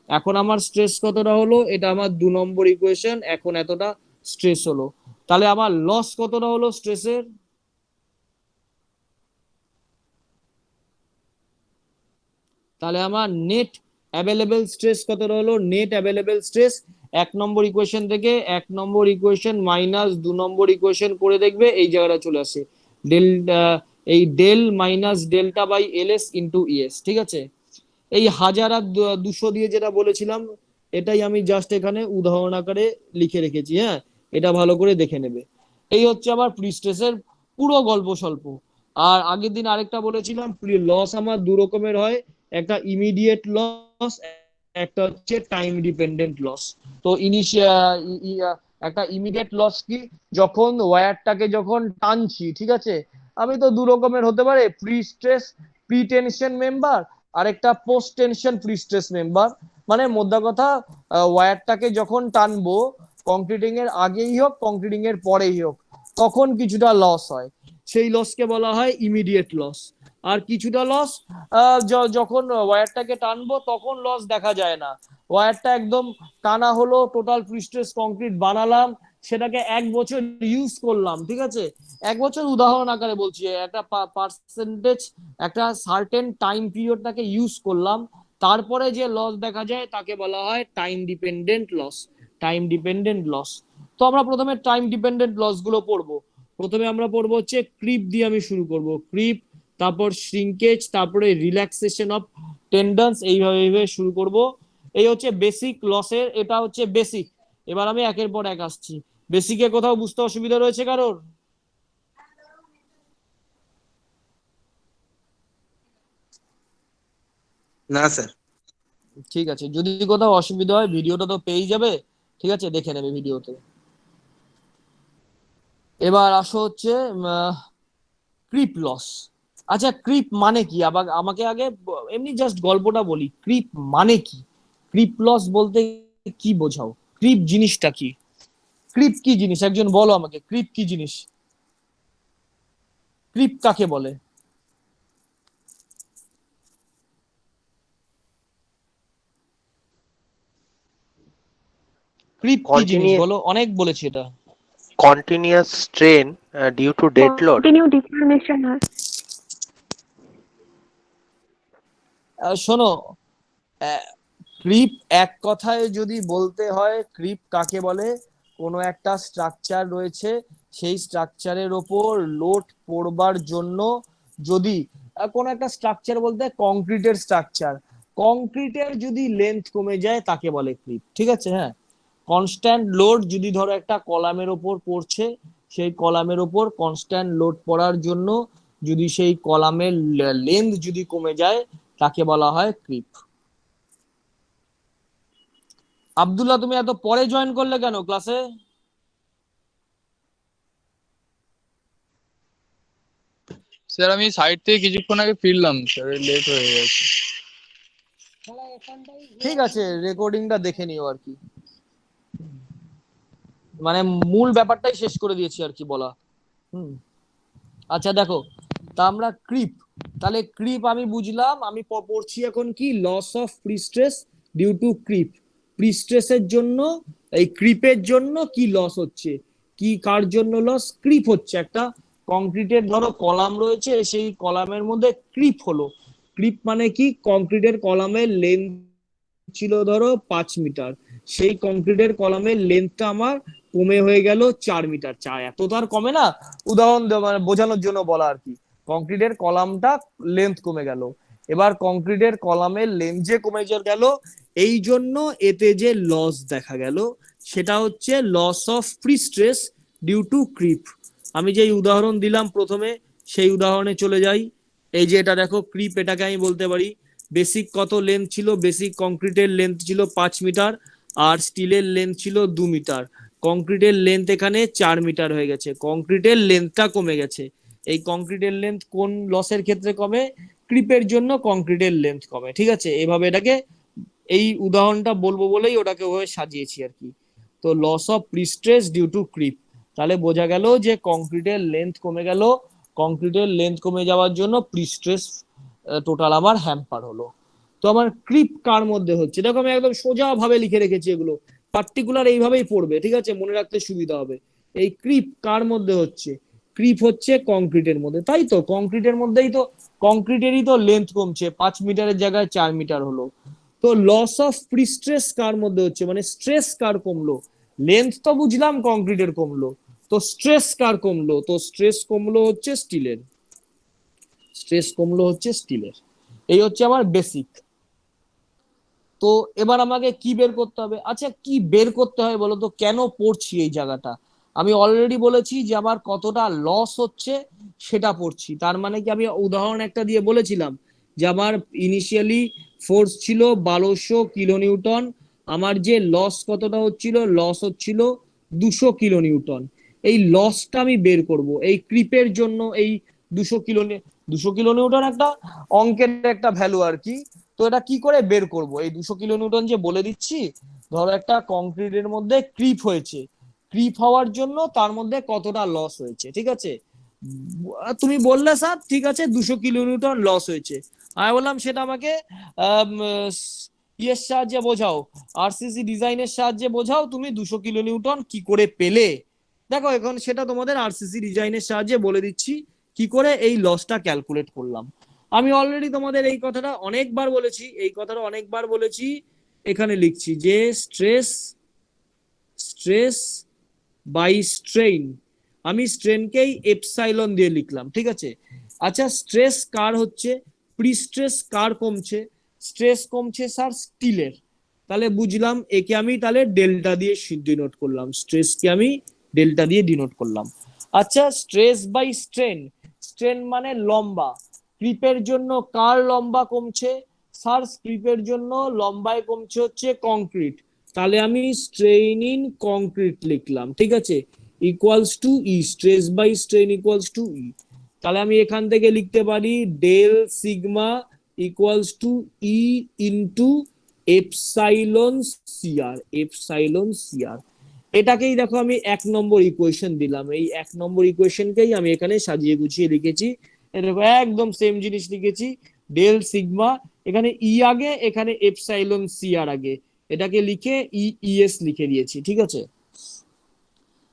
এখন আমার স্ট্রেস কতটা হলো, এটা আমার 2 নম্বর ইকুয়েশন, এখন এতটা স্ট্রেস হলো। তাহলে আমার লস কতটা হলো স্ট্রেসের, তাহলে আমার নেট অ্যাভেলেবেল স্ট্রেস কতটা হলো, net available stress 1 number equation থেকে 1 number equation minus 2 number equation করে দেখবে এই জায়গাটা চলে আসে, ডেল, এই del minus delta by LS into ES. ঠিক আছে, এই 1000 আর 200 দিয়ে যেটা বলেছিলাম, এটাই আমি জাস্ট এখানে উদাহরণ আকারে লিখে রেখেছি। হ্যাঁ, এটা ভালো করে দেখে নেবে। এই হচ্ছে আবার প্রি স্ট্রেসের পুরো গল্প স্বল্প। আর আগের দিন আরেকটা বলেছিলাম, লস আমার দু রকমের হয়, একটা ইমিডিয়েট লস, একটা হচ্ছে টাইম ডিপেন্ডেন্ট লস। তো একটা ইমিডিয়েট লস কি, যখন ওয়্যারটাকে যখন টানছি, ঠিক আছে, আমি তো দু রকমের হতে পারে, prestress pretension member, আরেকটা post tension prestress member. মানে মোদ্দা কথা, ওয়্যারটাকে যখন টানবো, কংক্রিটিং এর আগেই হোক কংক্রিটিং এর পরেই হোক, তখন কিছুটা লস হয়, সেই লসকে বলা হয় ইমিডিয়েট লস। আর কিছুটা লস যখন ওয়্যারটাকে টানবো তখন লস দেখা যায় না, ওয়্যারটা একদম টানা হলো, টোটাল প্রিস্টেস কংক্রিট বানালাম, সেটাকে 1 বছর ইউজ করলাম, ঠিক আছে, 1 বছর উদাহরণ আকারে বলছি, একটা পার্সেন্টেজ, একটা সার্টেন টাইম পিরিয়ডটাকে ইউজ করলাম, তারপরে যে লস দেখা যায় তাকে বলা হয় time dependent loss, time dependent loss. তো আমরা প্রথমে টাইম ডিপেন্ডেন্ট লস গুলো পড়বো। প্রথমে আমরা পড়বো হচ্ছে ক্রিপ দিয়ে আমি শুরু করব, ক্রিপ, তারপর শ্রিঙ্কেজ, তারপরে রিল্যাক্সেশন অফ টেন্ডন্স, এইভাবে শুরু করব। এই হচ্ছে বেসিক লসের, এটা হচ্ছে বেসিক। এবার আমি একের পর এক আসছি। বেসিকে কোথাও বুঝতে অসুবিধা রয়েছে কারোর? না স্যার। ঠিক আছে, যদি কোথাও অসুবিধা হয় ভিডিওটা তো পেয়ে যাবে, ঠিক আছে, দেখে নেবে ভিডিওতে। এবার আসো হচ্ছে ক্রিপ লস। আচ্ছা, ক্রিপ মানে কি, আবার আমাকে আগে এমনি জাস্ট গল্পটা বলি, ক্রিপ মানে কি, ক্রিপ লস বলতে কি বোঝাও, ক্রিপ জিনিসটা কি, ক্রিপ কি জিনিস একজন বলো আমাকে, ক্রিপ কি জিনিস, ক্রিপ কাকে বলে, ক্রিপ কি জিনিস Continue, বলো, অনেক বলেছি এটা। continuous strain due to dead load. Continue deformation হয়। শোনো, ক্রিপ এক কথায় যদি বলতে হয়, ক্রিপ কাকে বলে, কোনো একটা স্ট্রাকচার রয়েছে, সেই স্ট্রাকচারের ওপর লোড পড়বার জন্য, যদি কোনো একটা স্ট্রাকচার বলতে কংক্রিটের স্ট্রাকচার, কংক্রিটের যদি লেন্থ কমে যায় তাকে বলে ক্রিপ। ঠিক আছে, হ্যাঁ, কনস্ট্যান্ট লোড যদি ধরো একটা কলামের ওপর পড়ছে, সেই কলামের ওপর কনস্ট্যান্ট লোড পড়ার জন্য যদি সেই কলামের লেন্থ যদি কমে যায় তাকে বলা হয় ক্রিপ। আব্দুল্লাহ, তুমি এত পরে জয়েন করলে কেন ক্লাসে? স্যার আমি সাইড থেকে কিছুক্ষণ আগে ফিরলাম স্যার, লেট হয়ে গেছে। ঠিক আছে, রেকর্ডিংটা দেখে নিও আর কি, মানে মূল ব্যাপারটাই শেষ করে দিয়েছি আর কি বলা। আচ্ছা দেখো, তা আমরা ক্রিপ, তাহলে ক্রিপ আমি বুঝলাম, আমি পড়ছি এখন কি loss of prestress due to creep. প্রিস্ট্রেসের জন্য, এই ক্রিপের জন্য কি লস হচ্ছে, কি কার জন্য লস? ক্রিপ হচ্ছে। একটা কংক্রিটের ধরো কলাম রয়েছে, সেই কলামের মধ্যে ক্রিপ হলো। ক্রিপ মানে কি, কংক্রিটের কলামের লেন্থ ছিল ধরো 5 মিটার, সেই কংক্রিটের কলামের লেন্থটা আমার কমে হয়ে গেল 4 মিটার। এত তো আর কমে না, উদাহরণ মানে বোঝানোর জন্য বলা আর কি। কংক্রিটের কলামটা লেন্থ কমে গেল, এবার কংক্রিটের কলামের লেন্থ যে কমে গেল, এই জন্য এতে যে লস দেখা গেল সেটা হচ্ছে loss of prestress due to creep. আমি যে উদাহরণ দিলাম প্রথমে, সেই উদাহরণে চলে যাই। এই যে এটা দেখো ক্রিপ, এটাকে আমি বলতে পারি বেসিক কত লেন্থ ছিল, বেসিক কংক্রিটের লেন্থ ছিল 5 মিটার, আর স্টিলের লেন্থ ছিল 2 মিটার। কংক্রিটের লেন্থ এখানে 4 মিটার হয়ে গেছে, কংক্রিটের লেন্থটা কমে গেছে। এই কংক্রিটের লেন্থ কোন লসের ক্ষেত্রে কমে? ক্রিপের জন্য কংক্রিটের লেন্থ কমে। ঠিক আছে, এভাবে এটাকে, এই উদাহরণটা বলবো বলেই ওটাকে ওভাবে সাজিয়েছি আর কি। তো loss of prestress due to creep, তাহলে বোঝা গেল যে কংক্রিটের লেন্থ কমে গেল, কংক্রিটের লেন্থ কমে যাওয়ার জন্য প্রিস্ট্রেস টোটাল আমার হ্যাম্পার হলো। তো আমার ক্রিপ কার মধ্যে হচ্ছে, দেখো আমি একদম সোজা ভাবে লিখে রেখেছি, এগুলো পার্টিকুলার এইভাবেই পড়বে, ঠিক আছে, মনে রাখতে সুবিধা হবে। এই ক্রিপ কার মধ্যে হচ্ছে? ক্রিপ হচ্ছে কংক্রিটের মধ্যে, তাই তো, কংক্রিটের মধ্যেই তো, কংক্রিটেরই তো লেন্থ কমছে, 5 মিটারের জায়গায় 4 মিটার হলো। তো লস অফ প্রিস্ট্রেস কার মধ্যে হচ্ছে, মানে স্ট্রেস কার কমলো? লেন্থ তো বুঝলাম কংক্রিটের কমলো, তো স্ট্রেস কার কমলো? তো স্ট্রেস কমলো হচ্ছে স্টিলের, স্ট্রেস কমলো হচ্ছে স্টিলের। এই হচ্ছে আমার বেসিক। তো এবার আমাকে কি বের করতে হবে? আচ্ছা, কি বের করতে হয় বলো তো, কেন পড়ছি এই জায়গাটা? আমি অলরেডি বলেছি যে আমার কতটা লস হচ্ছে সেটা পড়ছি। তার মানে কি, আমি উদাহরণ একটা দিয়ে বলেছিলাম যে আমার ইনিশিয়ালি ফোর্স ছিল 1200 কিলোনিউটন, আমার যে লস কতটা হচ্ছিল, লস হচ্ছিল 200 কিলোনিউটন। এই লসটা আমি বের করব এই ক্রিপের জন্য। এই 200 কিলোনিউটন একটা অঙ্কের একটা ভ্যালু আর কি। তো এটা কি করে বের করব? এই 200 কিলোনিউটন যে বলে দিচ্ছি, ধরো একটা কংক্রিটের মধ্যে ক্রিপ হয়েছে, ক্রিপ হওয়ার জন্য তার মধ্যে কতটা লস হয়েছে, ঠিক আছে। তুমি বললে স্যার ঠিক আছে 200 কিলোনিউটন লস হয়েছে, আমি বললাম সেটা আমাকে ইয়ের সাহায্যে বোঝাও, আরসিসি ডিজাইনের সাহায্যে বোঝাও, তুমি 200 কিলোনিউটন কি করে পেলে। দেখো এখন সেটা তোমাদের আরসিসি ডিজাইনের সাহায্যে বলে দিচ্ছি কি করে এই লসটা ক্যালকুলেট করলাম। আমি অলরেডি তোমাদের এই কথাটা অনেকবার বলেছি, এই কথাটা অনেকবার বলেছি, এখানে লিখছি যে স্ট্রেস, স্ট্রেস বাই স্ট্রেইন, আমি স্ট্রেনকেই এপসাইলন দিয়ে লিখলাম, ঠিক আছে। আচ্ছা, স্ট্রেস কার হচ্ছে? প্রিস্ট্রেস কার কমছে? স্ট্রেস কমছে স্যার স্টিলের, তাহলে বুঝলাম একে আমি তাহলে ডেল্টা দিয়ে ডিনোট করলাম, স্ট্রেসকে আমি ডেল্টা দিয়ে ডিনোট করলাম। আচ্ছা, স্ট্রেস বাই স্ট্রেন, স্ট্রেন মানে লম্বা, ক্রিপের জন্য কার লম্বা কমছে? স্যার ক্রিপের জন্য লম্বায় কমছে হচ্ছে কংক্রিট, তাহলে আমি স্ট্রেইন ইন কংক্রিট লিখলাম, ঠিক আছে, equals to E, stress by strain equals to E. তাহলে আমি এখান থেকে লিখতে পারি del sigma equals to E into epsilon CR, epsilon CR. এটাকেই দেখো আমি 1 নম্বর ইকুয়েশন দিলাম, এই 1 নম্বর ইকুয়েশনকেই আমি এখানে সাজিয়ে গুছিয়ে লিখেছি, দেখো একদম সেম জিনিস লিখেছি, ডেল সিগমা, এখানে ই আগে, এখানে এপসাইলন সিআর আগে, এটাকে লিখে ইএস লিখে দিয়েছি, ঠিক আছে।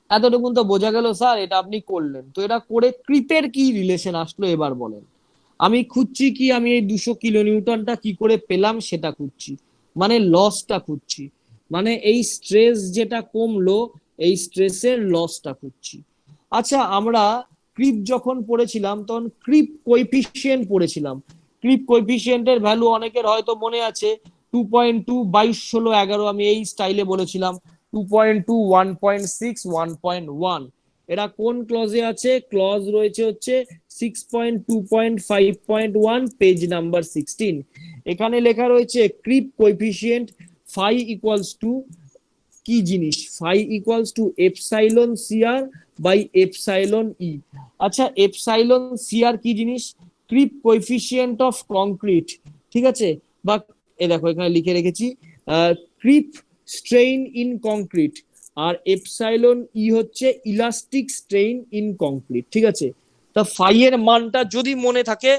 এতটুকুন তো বোঝা গেল স্যার, এটা আপনি করলেন। তো এটা করে ক্রিপের কি রিলেশন আসলো এবার বলেন। আমি খুঁজছি কি, আমি এই 200 কিলোনিউটনটা কি করে পেলাম সেটা খুঁজছি, মানে লসটা খুঁজছি, মানে এই স্ট্রেস যেটা কমলো এই স্ট্রেসের লসটা খুঁজছি। আচ্ছা, আমরা ক্রিপ যখন পড়েছিলাম তখন ক্রিপ কোএফিসিয়েন্ট পড়েছিলাম। ক্রিপ কোএফিসিয়েন্টের ভ্যালু অনেকের হয়তো মনে আছে 2.2 22 16 11, আমি এই স্টাইলে বলেছিলাম 2.2, 1.6, 1.1 এরা কোন ক্লজে আছে? ক্লজ রয়েছে হচ্ছে 6.2.5.1 পেজ নাম্বার 16। এখানে লেখা রয়েছে creep coefficient phi equals to কি জিনিস? Phi equals to epsilon CR by epsilon E. আচ্ছা, এপসাইলন সিআর কি জিনিস? ক্রিপ কোএফিসিয়েন্ট অফ কংক্রিট, ঠিক আছে? বা এই দেখো এখানে লিখে রেখেছি ক্রিপ স্ট্রেইন ইন কংক্রিট, আর এপসাইলন ই হচ্ছে ইলাস্টিক স্ট্রেইন ইন কংক্রিট, ঠিক আছে? তা ফাই এর মানটা যদি মনে থাকে,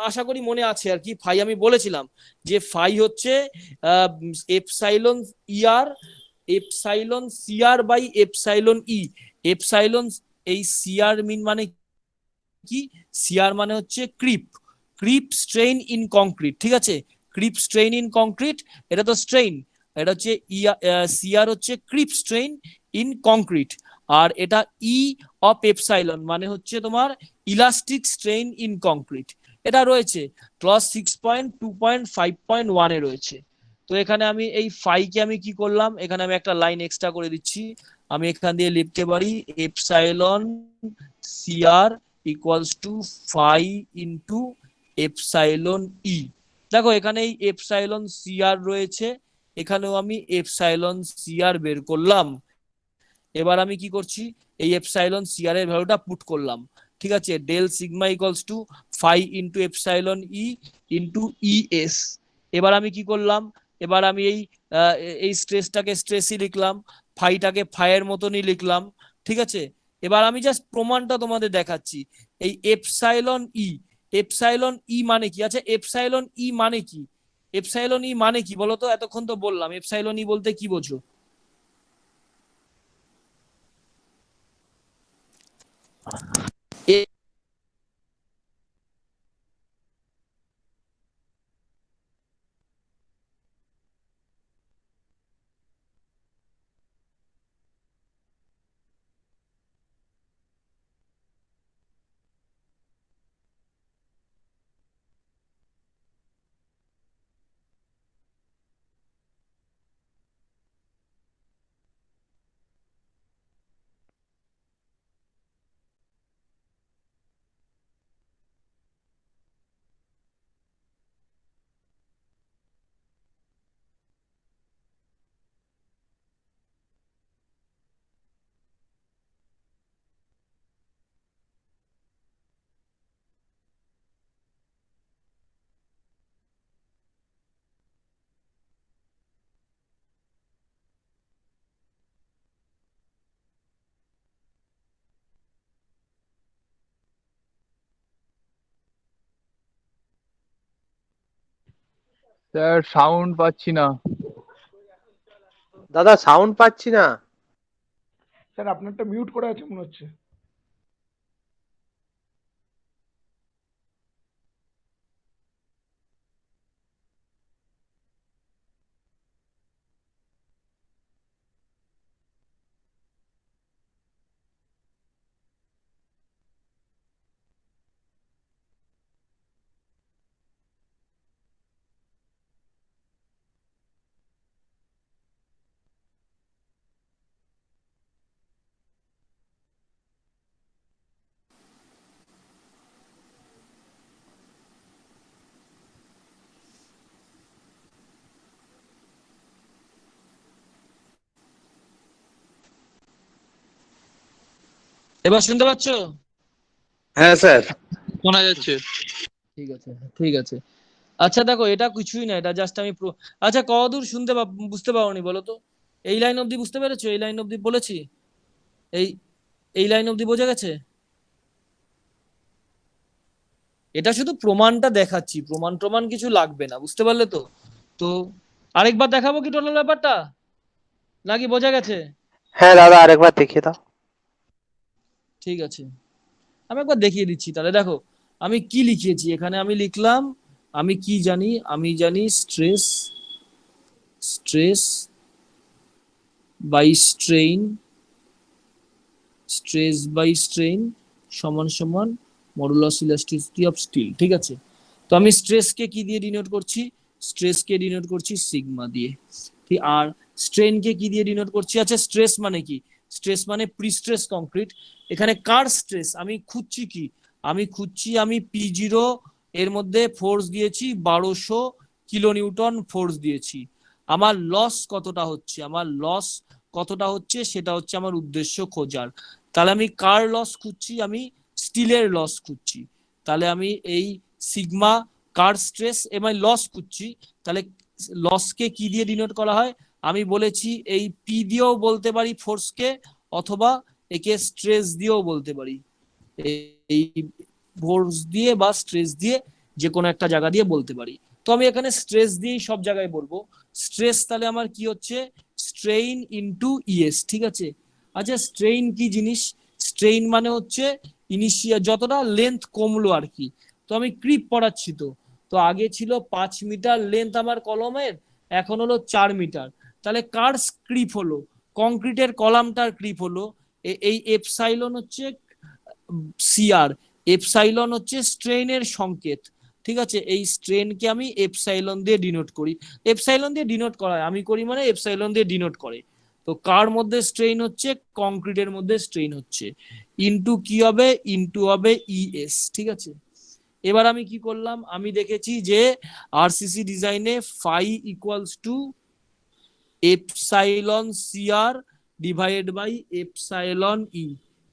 আশা করি মনে আছে আর কি, ফাই আমি বলেছিলাম যে ফাই হচ্ছে epsilon ER epsilon CR by epsilon E. Epsilon এই সিআর মিন মানে কি? সিআর মানে হচ্ছে creep creep strain in concrete, ঠিক আছে? ক্রিপ স্ট্রেইন ইন কংক্রিট, এটা তো স্ট্রেইন, এটা হচ্ছে সিআর হচ্ছে ক্রিপ স্ট্রেইন ইন কংক্রিট, আর এটা ই অফ এপসাইলন মানে হচ্ছে তোমার ইলাস্টিক স্ট্রেইন ইন কংক্রিট। এটা রয়েছে ক্লজ 6.2.5.1 এ রয়েছে। তো এখানে আমি এই ফাইকে আমি কি করলাম, এখানে আমি একটা লাইন এক্সট্রা করে দিচ্ছি। আমি এখান দিয়ে লিখতে পারি epsilon CR equals to phi into epsilon E. দেখো এখানে এই এপসাইলন সিআর রয়েছে, এখানেও আমি এপসাইলন সিআর বের করলাম। এবার আমি কি করছি, এই এপসাইলন সিআর এর ভ্যালুটা পুট করলাম, ঠিক আছে? Del sigma equals to phi into epsilon E into ES. এবার আমি কি করলাম, এবার আমি এই স্ট্রেসটাকে স্ট্রেসই লিখলাম, ফাইটাকে ফাইয়ের মতনই লিখলাম, ঠিক আছে? এবার আমি জাস্ট প্রমাণটা তোমাদের দেখাচ্ছি। এই এপসাইলন ই মানে কি? আচ্ছা, এপসাইলন ই মানে কি? এপসাইলন ই মানে কি বলো তো? এতক্ষণ তো বললাম, এপসাইলন ই বলতে কি বোঝো? স্যার সাউন্ড পাচ্ছি না। দাদা সাউন্ড পাচ্ছি না। স্যার আপনারটা মিউট করা আছে মনে হচ্ছে। এবার শুনতে পাচ্ছ? হ্যাঁ স্যার। শোনা যাচ্ছে। ঠিক আছে, ঠিক আছে। আচ্ছা দেখো, এটা কিছুই না, এটা জাস্ট আমি আচ্ছা, কতদূর বুঝতে পারোনি বলো তো? এই লাইন অবধি বুঝতে পেরেছো? এই লাইন অবধি বলেছি? এই এই লাইন অবধি বোঝা গেছে? এটা শুধু প্রমাণটা দেখাচ্ছি, প্রমাণ প্রমাণ কিছু লাগবে না, বুঝতে পারলে তো? তো আরেকবার দেখাবো কি টোটাল ব্যাপারটা, নাকি বোঝা গেছে? হ্যাঁ দাদা আরেকবার দেখিয়ে দাও। ঠিক আছে, আমি একবার দেখিয়ে দিচ্ছি তাহলে। দেখো আমি কি লিখিয়েছি এখানে, আমি লিখলাম, আমি কি জানি, আমি জানি stress stress by strain stress by strain সমান সমান মডুলাস ইলাস্টিসিটি অফ স্টিল, ঠিক আছে? তো আমি স্ট্রেসকে কি দিয়ে ডিনোট করছি? স্ট্রেসকে ডিনোট করছি সিগমা দিয়ে। ঠিক, আর স্ট্রেনকে কি দিয়ে ডিনোট করছি? আচ্ছা, স্ট্রেস মানে কি? স্ট্রেস মানে প্রি স্ট্রেস কংক্রিট। এখানে কার স্ট্রেস আমি খুঁজছি কি? আমি P0 এর মধ্যে ফোর্স দিয়েছি 1200 কিলোনিউটন ফোর্স দিয়েছি। আমার লস কতটা হচ্ছে সেটা হচ্ছে আমার উদ্দেশ্য খোঁজার। তাহলে আমি কার লস খুঁজছি? আমি স্টিলের লস খুঁজছি। তাহলে আমি এই সিগমা কার স্ট্রেস এবং লস খুঁজছি। তাহলে লসকে কি দিয়ে ডিনোট করা হয়? আমি বলেছি এই পি দিয়েও বলতে পারি ফোর্সকে, অথবা একে স্ট্রেস দিয়েও বলতে পারি। এই ফোর্স দিয়ে বা স্ট্রেস দিয়ে যে কোনো একটা জায়গা দিয়ে বলতে পারি। তো আমি এখানে স্ট্রেস দিয়েই সব জায়গায় বলবো। স্ট্রেস তাহলে আমার কি হচ্ছে? স্ট্রেইন ইনটু ইএস, ঠিক আছে। আচ্ছা, স্ট্রেইন কি জিনিস? স্ট্রেইন মানে হচ্ছে ইনিশিয়াল যতটা লেন্থ কমলো আর কি। তো আমি ক্রিপ পড়াচ্ছি, তো আগে ছিল 5 মিটার লেন্থ আমার কলমের, এখন হলো 4 মিটার। তাহলে কার ক্রিপ হলো? কংক্রিটের কলামটার ক্রিপ হলো। এই এপসাইলন হচ্ছে সিআর, এপসাইলন হচ্ছে স্ট্রেইনের সংকেত, ঠিক আছে। এই স্ট্রেনকে আমি এপসাইলন দিয়ে ডিনোট করি। এপসাইলন দিয়ে ডিনোট করা হয়, আমি করি মানে এপসাইলন দিয়ে ডিনোট করে। তো কার মধ্যে স্ট্রেইন হচ্ছে? কংক্রিটের মধ্যে স্ট্রেইন হচ্ছে। ইনটু কি হবে? ইনটু হবে ইএস, ঠিক আছে। এবার আমি কি করলাম? আমি দেখেছি যে আরসিসি ডিজাইনে phi equals to epsilon CR divided by epsilon E.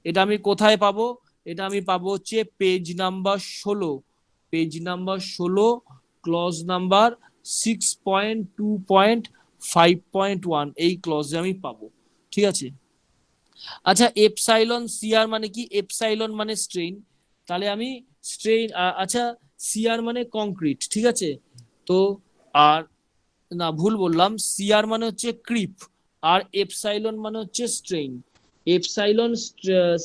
এটা আমি কোথায় পাবো? এটা আমি পাবো হচ্ছে পেজ নাম্বার 16 ক্লজ নাম্বার 6.2.5.1 এই ক্লজে আমি পাবো, ঠিক আছে। আচ্ছা, এপসাইলন সিআর মানে কি? এপসাইলন মানে স্ট্রেইন, তাহলে আমি স্ট্রেইন, আচ্ছা সিআর মানে কংক্রিট, ঠিক আছে। তো আর না, ভুল বললাম, সিআর মানে হচ্ছে ক্রিপ, আর এপসাইলন মানে হচ্ছে স্ট্রেইন। এপসাইলন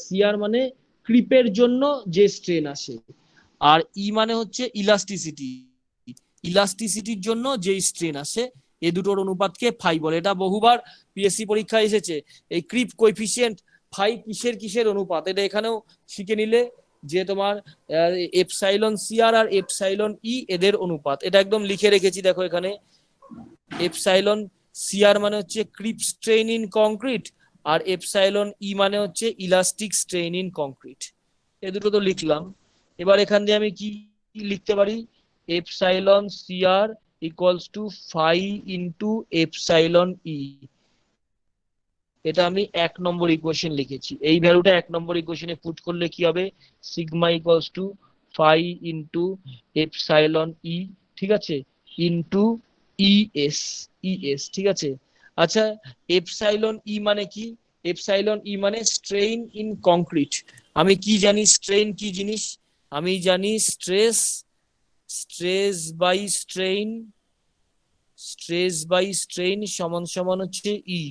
সিআর মানে ক্রিপের জন্য যে স্ট্রেন আসে, আর ই মানে হচ্ছে ইলাস্টিসিটি, ইলাস্টিসিটির জন্য যে স্ট্রেন আসে। এ দুটোর অনুপাতকে ফাই বলে। এটা বহুবার পিএসসি পরীক্ষায় এসেছে। এই ক্রিপ কোএফিসিয়েন্ট ফাই কিসের অনুপাত, এটা এখানেও শিখে নিলে যে তোমার এপসাইলন সিআর আর এপসাইলন ই এদের অনুপাত। এটা একদম লিখে রেখেছি, দেখো এখানে। এপসাইলন সিআর মানে হচ্ছে ক্রিপ স্ট্রেইন ইন কংক্রিট, আর এপসাইলন ই মানে হচ্ছে ইলাস্টিক স্ট্রেইন ইন কংক্রিট। এ দুটো তো লিখলাম। এবার এখান দিয়ে আমি কি লিখতে পারি? Epsilon CR equals to phi into epsilon E. এটা আমি 1 নম্বর ইকুয়েশন লিখেছি। এই ভ্যালুটা 1 নম্বর ইকুয়েশনে পুট করলে কি হবে? Sigma equals to phi into epsilon E, ঠিক আছে, ইনটু ইএস, ঠিক আছে। আচ্ছা, এপসাইলন ই মানে কি? এপসাইলন ই মানে স্ট্রেইন ইন কংক্রিট। আমি কি জানি স্ট্রেইন কি জিনিস? আমি জানি স্ট্রেস বাই স্ট্রেইন সমান সমান হচ্ছে ই।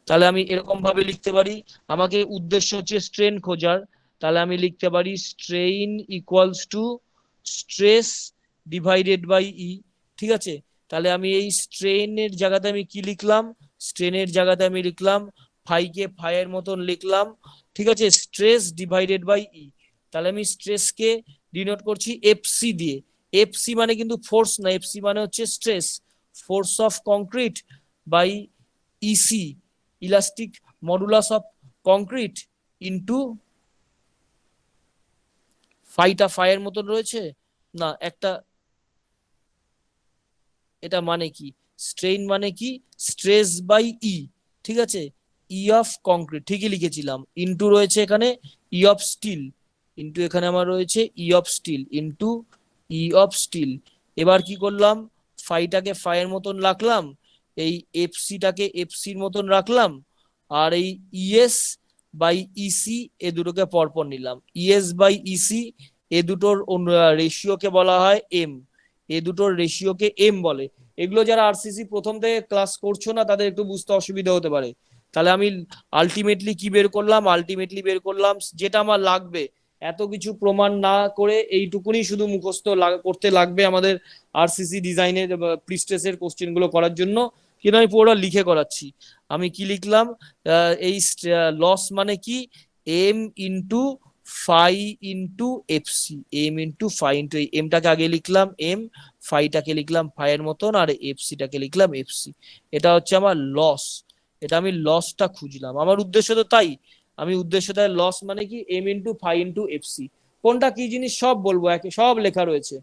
তাহলে আমি এরকম ভাবে লিখতে পারি, আমাকে উদ্দেশ্য হচ্ছে স্ট্রেন খোঁজার, তাহলে আমি লিখতে পারি strain equals to stress divided by E, ঠিক আছে। তাহলে আমি এই স্ট্রেনের জায়গাতে আমি কি লিখলাম? স্ট্রেনের জায়গাতে আমি লিখলাম ফাইকে ফাইয়ের মতন লিখলাম, ঠিক আছে, স্ট্রেস ডিভাইডেড বাই ই। তাহলে আমি স্ট্রেসকে ডিনোট করছি এফসি দিয়ে। এফসি মানে কিন্তু ফোর্স না, এফসি মানে হচ্ছে stress, force of concrete by EC, elastic modulus of concrete, into ফাইটা ফাইয়ের মতন রয়েছে না একটা। এটা মানে কি? স্ট্রেইন মানে কি? স্ট্রেস বাই ই, ঠিক আছে, ই অফ কংক্রিট ঠিকই লিখেছিলাম, ইনটু রয়েছে এখানে ই অফ স্টিল, ইনটু এখানে আমার রয়েছে E of steel, into E of steel. এবার কি করলাম? ফাইটাকে ফাইয়ের মতন রাখলাম, এই এফসিটাকে এফসির মতন রাখলাম, আর এই ইএস বাই ইসি এ দুটোকে পরপর নিলাম। ইএস বাই ইসি এ দুটোর রেশিওকে বলা হয় এম, এ দুটোর রেশিওকে এম বলে। এগুলো যারা আরসিসি প্রথম থেকে ক্লাস করছো না তাদের একটু বুঝতে অসুবিধা হতে পারে। তাহলে আমি আলটিমেটলি কি বের করলাম? আলটিমেটলি বের করলাম যেটা আমার লাগবে, এত কিছু প্রমাণ না করে এইটুকুনি শুধু মুখস্থ করতে লাগবে আমাদের আরসিসি ডিজাইনের প্রিস্টেসের কোশ্চেন গুলো করার জন্য, কিন্তু আমি পুরোটা লিখে করাচ্ছি। আমি কি লিখলাম? এই লস মানে কি? M into phi into FC, M into phi into, এমটাকে আগে লিখলাম এম, ফাইটাকে লিখলাম ফাইয়ের মতন, আর এফসিটাকে লিখলাম এফসি। এটা হচ্ছে আমার লস। এটা আমি লসটা খুঁজলাম, আমার উদ্দেশ্য তো তাই। আমি উদ্দেশ্যটা লস মানে কি, M into phi into FC. কোনটা কি জিনিস সব বলবো, একে সব লেখা রয়েছে।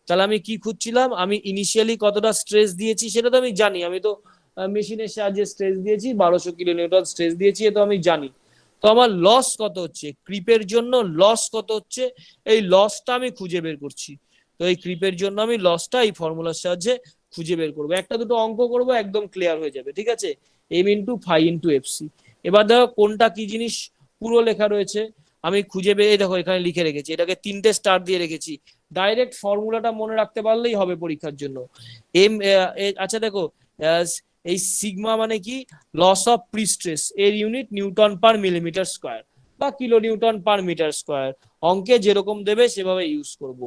তাহলে আমি কি খুঁজছিলাম, আমি ইনিশিয়ালি কতটা স্ট্রেস দিয়েছি সেটা তো আমি জানি, আমি তো মেশিনের সাহায্যে স্ট্রেস দিয়েছি 1200 কিলো স্ট্রেস দিয়েছি, এ তো আমি জানি। তো আমার লস কত হচ্ছে, ক্রিপের জন্য লস কত হচ্ছে, এই লসটা আমি খুঁজে বের করছি। তো এই ক্রিপের জন্য আমি লসটা এই ফর্মুলার সাহায্যে খুঁজে বের করবো। একটা দুটো অঙ্ক করবো, একদম ক্লিয়ার হয়ে যাবে, ঠিক আছে। M into phi into FC. এবার দেখো কোনটা কি জিনিস পুরো লেখা রয়েছে, আমি খুঁজে বের, দেখো এখানে লিখে রেখেছি, এটাকে 3টে স্টার দিয়ে রেখেছি। ডাইরেক্ট ফর্মুলাটা মনে রাখতে পারলেই হবে পরীক্ষার জন্য। এম, আচ্ছা দেখো, এই সিগমা মানে কি, লস অফ প্রি স্ট্রেস, এর unit newton per millimetre square বা kilo newton per metre square. অঙ্কে যেরকম দেবে সেভাবে ইউজ করব।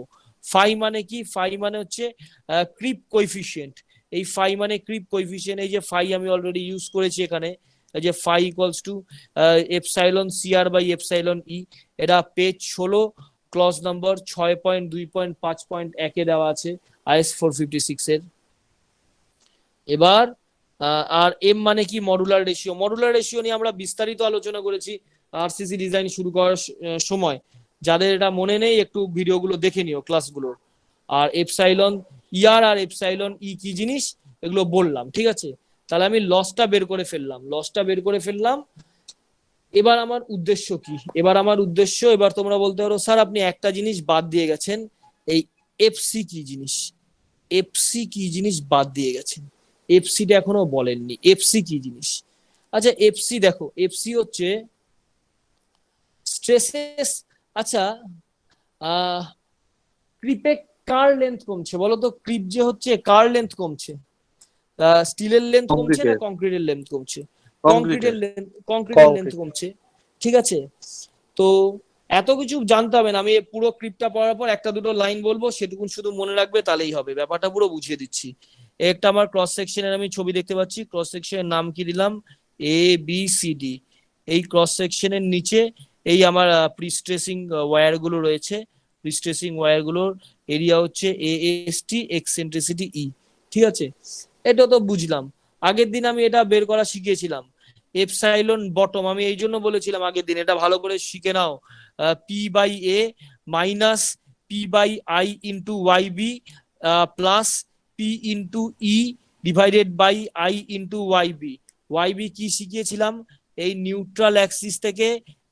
ফাই মানে কি, ফাই মানে হচ্ছে ক্রিপ কোএফিসিয়েন্ট। এই ফাই মানে ক্রিপ কোএফিসিয়েন্ট, এই যে ফাই আমি অলরেডি ইউজ করেছি এখানে, এই যে phi equals to epsilon CR by epsilon E. এটা পেজ 16 ক্লজ নাম্বার 6.2.5.1 দেওয়া আছে আইএস 456 এর। এবার আর এম মানে কি, মডুলার রেশিও। মডুলার রেশিও নিয়ে আমরা বিস্তারিত আলোচনা করেছি আরসিসি ডিজাইন শুরু করার সময়। যাদের এটা মনে নেই একটু ভিডিওগুলো দেখে নিও ক্লাসগুলোর। আর এপসাইলন ইয়ার আর এপসাইলন ই কি জিনিস এগুলো বললাম, ঠিক আছে। তাহলে আমি লসটা বের করে ফেললাম, লসটা বের করে ফেললাম। এবার আমার উদ্দেশ্য কি, এবার আমার উদ্দেশ্য, এবার তোমরা বলতে পারো স্যার আপনি একটা জিনিস বাদ দিয়ে গেছেন, এই এফসি কি জিনিস, এফসি কি জিনিস বাদ দিয়ে গেছেন, এফসিটা এখনো বলেননি, এফসি কি জিনিস। আচ্ছা এফসি দেখো, এফসি হচ্ছে স্ট্রেসেস। আচ্ছা ক্রিপে কার লেন্থ কমছে বলো তো, ক্রিপ যে হচ্ছে কার লেন্থ কমছে, স্টিলের লেন্থ কমছে না কংক্রিটের কংক্রিটের লেন্থ কমছে? কংক্রিটের কংক্রিটের লেন্থ কংক্রিট কমছে, ঠিক আছে। তো এত কিছু জানতে হবে না, আমি পুরো ক্রিপটা পড়ার পর একটা দুটো লাইন বলবো, সেটুকু শুধু মনে রাখবে তাহলেই হবে, ব্যাপারটা পুরো বুঝিয়ে দিচ্ছি। একটা আমার ক্রস সেকশনের আমি ছবি দেখতে পাচ্ছি, ক্রস সেকশনের নাম কি দিলাম, এ বি সি ডি। এই ক্রস সেকশনের নিচে এই আমার প্রিস্ট্রেসিং ওয়্যার গুলো রয়েছে, প্রিস্ট্রেসিং ওয়্যার গুলোর এরিয়া হচ্ছে এ এস টি, এক্সেন্ট্রিসিটি ই, ঠিক আছে। এটা তো বুঝলাম, আগের দিন আমি এটা বের করা শিখিয়েছিলাম। এপসাইলন বটম আমি এই জন্য বলেছিলাম আগের দিন, এটা ভালো করে শিখে নাও। P by A minus P by I into Y B plus P into E divided by I into Y B. Y B কি শিখিয়েছিলাম, এই নিউট্রাল অ্যাক্সিস থেকে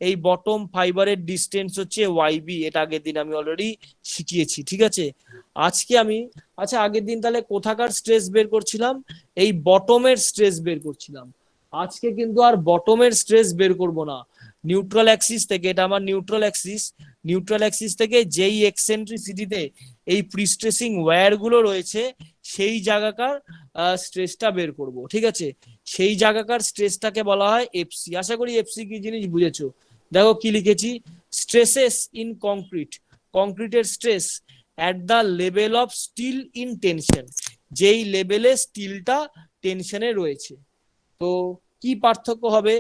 এই বটম ফাইবারের ডিস্টেন্স হচ্ছে ওয়াই বি, এটা আগের দিন আমি অলরেডি শিখিয়েছি, ঠিক আছে। আজকে আমি, আচ্ছা আগের দিন তাহলে কোথাকার স্ট্রেস বের করছিলাম, এই বটমের স্ট্রেস বের করছিলাম। আজকে কিন্তু আর বটমের স্ট্রেস বের করব না, নিউট্রাল অ্যাক্সিস থেকে, এটা আমার নিউট্রাল অ্যাক্সিস, নিউট্রাল অ্যাক্সিস থেকে যেই এক্সেন্ট্রিসিটিতে এই প্রিস্ট্রেসিং ওয়্যার গুলো রয়েছে সেই জায়গাকার স্ট্রেসটা বের করব, ঠিক আছে। সেই জায়গাকার স্ট্রেসটাকে বলা হয় এফসি। আশা করি এফসি কি জিনিস বুঝেছো। দেখো কি লিখেছি, স্ট্রেসেস ইন কংক্রিট, কংক্রিটের stress at the level of steel in tension, যেই লেভেলে স্টিলটা টেনশনে রয়েছে। তো কি পার্থক্য হবে,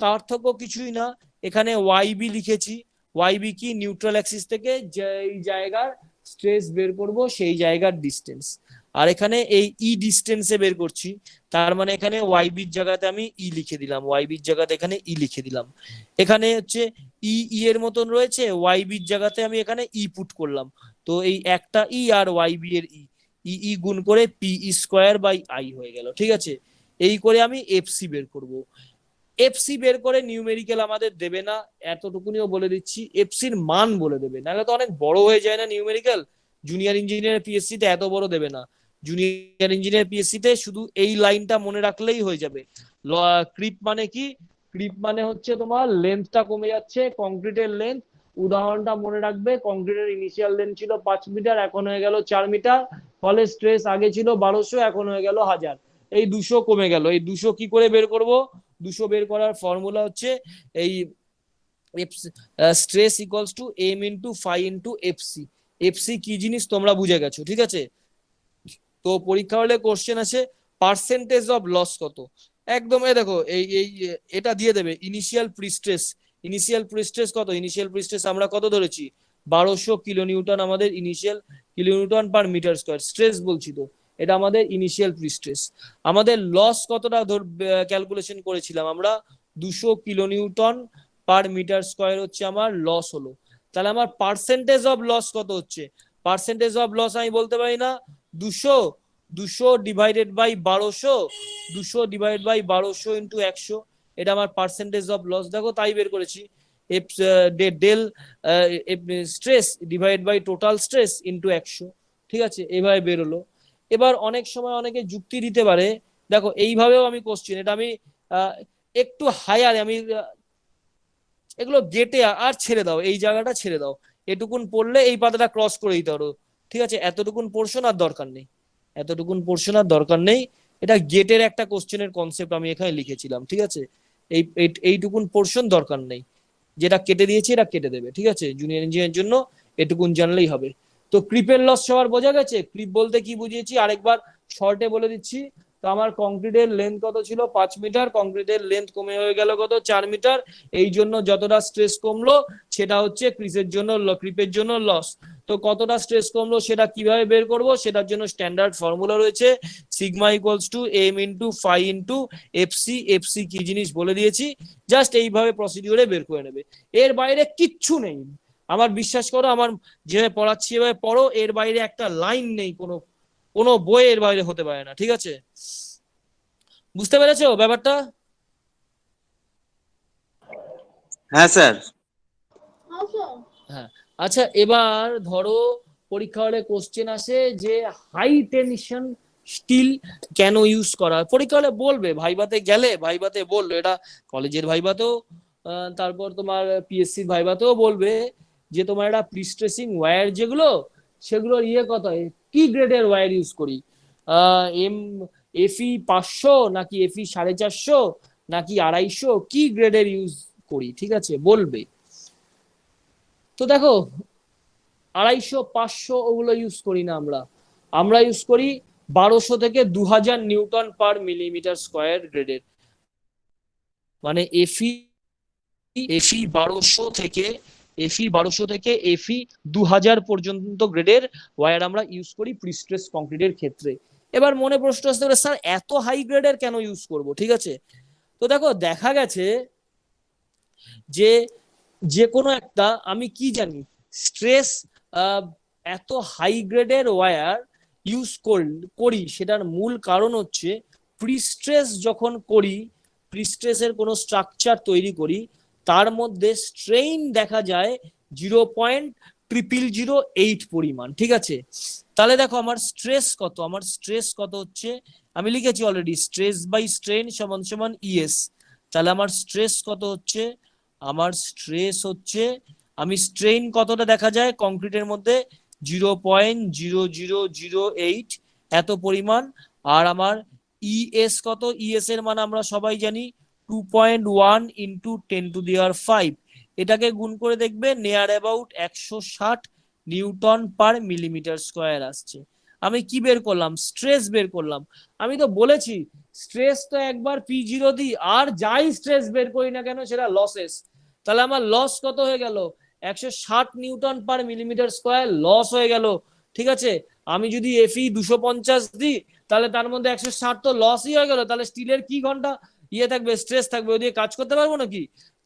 পার্থক্য কিছুই না, এখানে ওয়াইবি লিখেছি, ওয়াইবি কি, নিউট্রাল অ্যাক্সিস থেকে যেই জায়গার স্ট্রেস বের করব সেই জায়গার ডিস্টেন্স, আর এখানে এই ই ডিস্টেন্সে বের করছি, তার মানে এখানে ওয়াইবির জায়গাতে আমি ই লিখে দিলাম, ওয়াইবির জায়গাতে এখানে ই লিখে দিলাম। এখানে হচ্ছে ই ই এর মতন রয়েছে, ওয়াইবির জায়গাতে আমি এখানে ই পুট করলাম। তো এই একটা ই আর ওয়াইবি এর ই, ই ই গুণ করে P E square by I হয়ে গেল, ঠিক আছে। এই করে আমি এফসি বের করব। এফসি বের করে নিউমেরিক্যাল আমাদের দেবে না, এতটুকুনিও বলে দিচ্ছি, এফসির মান বলে দেবে, নাহলে তো অনেক বড় হয়ে যায় না নিউমেরিক্যাল। জুনিয়র ইঞ্জিনিয়ার পিএসসি তে এত বড় দেবে না, জুনিয়র ইঞ্জিনিয়ার পিএসসি তে শুধু এই লাইনটা মনে রাখলেই হয়ে যাবে। ক্রিপ মানে কি, ক্রিপ মানে হচ্ছে তোমার লেন্থটা কমে যাচ্ছে, কংক্রিটের লেন্থ। উদাহরণটা মনে রাখবে, কংক্রিটের ইনিশিয়াল লেন্থ ছিল 5 মিটার, এখন হয়ে গেল 4 মিটার, ফলে স্ট্রেস আগে ছিল 1200, এখন হয়ে গেল 1000, এই 200 কমে গেল। এই 200 কি করে বের করব, 200 বের করার ফর্মুলা হচ্ছে এই stress equals to M into phi into FC. FC কি জিনিস তোমরা বুঝে গেছো, ঠিক আছে। তো পরীক্ষা হলে কোশ্চেন আছে পার্সেন্টেজ অফ লস কত, একদম এই দেখো এই এই এটা দিয়ে দেবে, ইনিশিয়াল প্রিস্ট্রেস ইনিশিয়াল প্রিস্ট্রেস কত? ইনিশিয়াল প্রিস্ট্রেস আমরা কত ধরেছি? 1200 কিলোনিউটন আমাদের initial, kilonewton per metre square. Stress বলছি তো, এটা আমাদের ইনিশিয়াল প্রিস্ট্রেস। আমাদের লস কতটা ক্যালকুলেশন করেছিলাম আমরা? 200 কিলোনিউটন পার মিটার স্কয়ার হচ্ছে আমার লস হলো। তাহলে আমার পার্সেন্টেজ অফ লস কত হচ্ছে? পার্সেন্টেজ অফ লস আমি বলতে পারি না 200, 200 divided by 1200, 200 divide by 1200 into 100, এটা আমার পার্সেন্টেজ অফ লস। দেখো তাই বের করেছি, F del stress divide by total stress into 100। ঠিক আছে, এইভাবে বেরোলো। এবার অনেক সময় অনেকে যুক্তি দিতে পারে, দেখো এইভাবেও আমি কোশ্চেন, এটা আমি একটু হায়ার, আমি এগুলো গেটে আর ছেড়ে দাও, এই জায়গাটা ছেড়ে দাও, এটুকুন পড়লে এই পাতাটা ক্রস করে দিতে পারো। ঠিক আছে, এতটুকুন পোর্শন আর দরকার নেই, এতটুকুন পোর্শন আর দরকার নেই। এটা গেটের একটা কোশ্চেনের কনসেপ্ট আমি এখানে লিখেছিলাম। ঠিক আছে, এইটুকুন পোর্শন দরকার নেই, যেটা কেটে দিয়েছি এটা কেটে দেবে। ঠিক আছে, জুনিয়র ইঞ্জিনিয়ারের জন্য এটুকুন জানলেই হবে। তো ক্রিপের লস সবার বোঝা গেছে? ক্রিপ বলতে কি বুঝিয়েছি আরেকবার শর্টে বলে দিচ্ছি। তো আমার কংক্রিটের লেন্থ কত ছিল? 5 মিটার। কংক্রিটের লেন্থ কমে হয়ে গেল কত? 4 মিটার। এই জন্য যতটা স্ট্রেস কমলো সেটা হচ্ছে ক্রিপের জন্য লস। তো কতটা স্ট্রেস কমলো সেটা কিভাবে বের করব? সেটার জন্য স্ট্যান্ডার্ড ফর্মুলা রয়েছে, sigma equals to M into phi into FC. FC কি জিনিস বলে দিয়েছি, জাস্ট এইভাবে প্রসিডিউরে বের করে নেবে। এর বাইরে কিচ্ছু নেই, আমার বিশ্বাস করো, আমার যেভাবে পড়াচ্ছি এভাবে পড়ো, এর বাইরে একটা লাইন নেই, কোনো কোনো বই এর বাইরে হতে পারে না। ঠিক আছে, বুঝতে পেরেছো ব্যাপারটা? হ্যাঁ স্যার। হ্যাঁ, আচ্ছা এবার ধরো পরীক্ষা হলে কোশ্চেন আসে যে হাই টেনশন স্টিল কেন ইউজ করা হয়? পরীক্ষা হলে বলবে, ভাইভাতে গেলে ভাইভাতে বললো, এটা কলেজের ভাইভাতেও, তারপর তোমার পিএসসি ভাইভাতেও বলবে যে তোমার একটা প্রিস্ট্রেসিং ওয়্যার যেগুলো, সেগুলোর কত, কি গ্রেডের ওয়্যার ইউজ করি? এম এফি 500 নাকি এফি 450 নাকি 250, কি গ্রেডের ইউজ করি? ঠিক আছে, বলবে। তো দেখো 250, 500 ওগুলো ইউজ করি না আমরা, আমরা ইউজ করি 1200 থেকে 2000 নিউটন পার মিলিমিটার স্কয়ার গ্রেডের, মানে এফি এফি 1200 থেকে এফি 2000 পর্যন্ত গ্রেডের ওয়্যার আমরা ইউজ করি প্রিস্ট্রেস কংক্রিটের ক্ষেত্রে। এবার মনে প্রশ্ন আসতে পারে, স্যার এত হাই গ্রেডের কেন ইউজ করব? ঠিক আছে, তো দেখো দেখা গেছে যে যে কোনো একটা, আমি কি জানি, স্ট্রেস এত হাই গ্রেডের ওয়্যার ইউজ করি, সেটার মূল কারণ হচ্ছে প্রিস্ট্রেস যখন করি, প্রিস্ট্রেসের কোনো স্ট্রাকচার তৈরি করি, তার মধ্যে স্ট্রেইন দেখা যায় 0.0008 পরিমাণ। ঠিক আছে, তাহলে দেখো আমার স্ট্রেস কত, আমার স্ট্রেস কত হচ্ছে, আমি লিখেছি অলরেডি, স্ট্রেস বাই স্ট্রেন সমান সমান ইএস। তাহলে আমার স্ট্রেস কত হচ্ছে? আমার স্ট্রেস হচ্ছে, আমি স্ট্রেইন কতটা দেখা যায় কংক্রিটের মধ্যে? 0.0008 এত পরিমাণ। আর আমার ইএস কত? ইএস এর মান আমরা সবাই জানি 2.1 ইন্টু 10⁵। এটাকে গুণ করে দেখবে near about 160 newton per millimetre square আসছে। আমি কি বের করলাম? স্ট্রেস বের করলাম। আমি তো বলেছি স্ট্রেস তো একবার P0 দিই, আর যাই স্ট্রেস বের করি না কেন সেটা লসেস। তাহলে আমার লস কত হয়ে গেল? 160 newton per millimetre square loss হয়ে গেল। ঠিক আছে, আমি যদি এফি 250 দিই, তাহলে তার মধ্যে 160 তো লসই হয়ে গেল। তাহলে স্টিলের কি ঘন্টা থাকবে, স্ট্রেস থাকবে, ওদিকে কাজ করতে পারবো নাকি?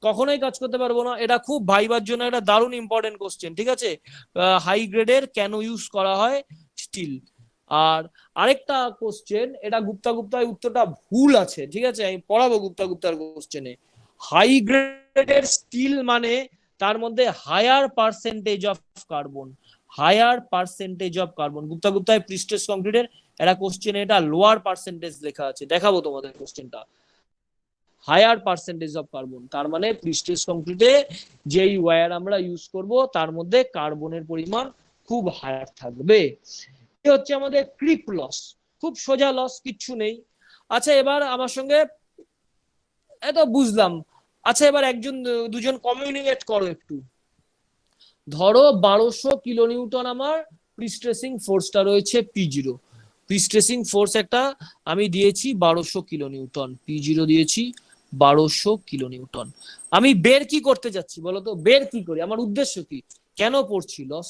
কখনোই কাজ করতে পারবো না। এটা খুব ভাইবার জন্য একটা দারুণ ইম্পর্টেন্ট কোশ্চেন। ঠিক আছে, হাই গ্রেডের কেন ইউজ করা হয় স্টিল। আর আরেকটা কোশ্চেন, এটা গুপ্তার উত্তরটা ভুল আছে। ঠিক আছে, আমি পড়াবো গুপ্তার কোশ্চেনে। হাই গ্রেডের স্টিল মানে তার মধ্যে higher percentage of carbon, higher percentage of carbon. গুপ্তায় প্রিস্ট্রেস কংক্রিটের একটা কোশ্চেন, এটা লোয়ার পার্সেন্টেজ লেখা আছে, দেখাবো তোমাদের কোশ্চেনটা। হায়ার পার্সেন্টেজ অফ কার্বন তার মানে প্রিস্ট্রেস কংক্রিটে যেই ওয়্যার আমরা ইউজ করব তার মধ্যে কার্বনের পরিমাণ খুব হায়ার থাকবে। এই হচ্ছে আমাদের ক্রিপ লস, খুব সোজা লস, কিচ্ছু নেই। আচ্ছা এবার আমার সঙ্গে এত বুঝলাম, আচ্ছা এবার একজন দুজন কমিউনিকেট করো একটু। ধরো 1200 কিলোনিউটন আমার প্রিস্ট্রেসিং ফোর্সটা রয়েছে P0, প্রিস্ট্রেসিং ফোর্স একটা আমি দিয়েছি 1200 কিলোনিউটন, P0 দিয়েছি 1200 কিলোনিউটন। আমি বের কি করতে যাচ্ছি বলতো, বের কি করি, আমার উদ্দেশ্য কি, কেন পড়ছি লস,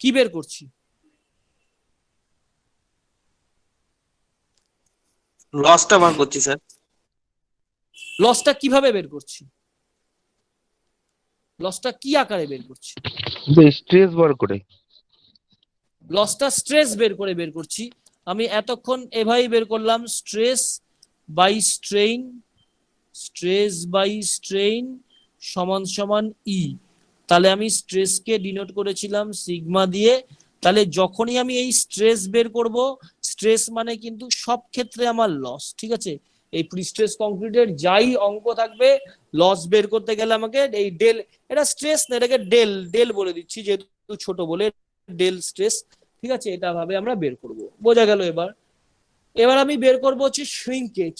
কি বের করছি? লসটা বার করছি স্যার। লসটা কিভাবে বের করছি, লসটা কি আকারে বের করছি? স্ট্রেস বার করে। লসটা স্ট্রেস বের করছি। আমি এতক্ষণ এভাবেই বের করলাম, stress by strain, stress by strain সমান সমান ই। তাহলে আমি স্ট্রেসকে ডিনোট করেছিলাম সিগমা দিয়ে। তাহলে যখনই আমি এই স্ট্রেস বের করব, স্ট্রেস মানে কিন্তু সব ক্ষেত্রে আমার লস, ঠিক আছে? এই প্রিস্ট্রেস কংক্রিটের যাই অঙ্ক থাকবে, লস বের করতে গেলে আমাকে এই ডেল, এটা স্ট্রেস না, এটাকে ডেল ডেল বলে দিচ্ছি যেহেতু ছোট বলে, ডেল স্ট্রেস, ঠিক আছে? এটা ভাবে আমরা বের করব, বোঝা গেল? এবার এবার আমি বের করবো হচ্ছে শ্রিঙ্কেজ।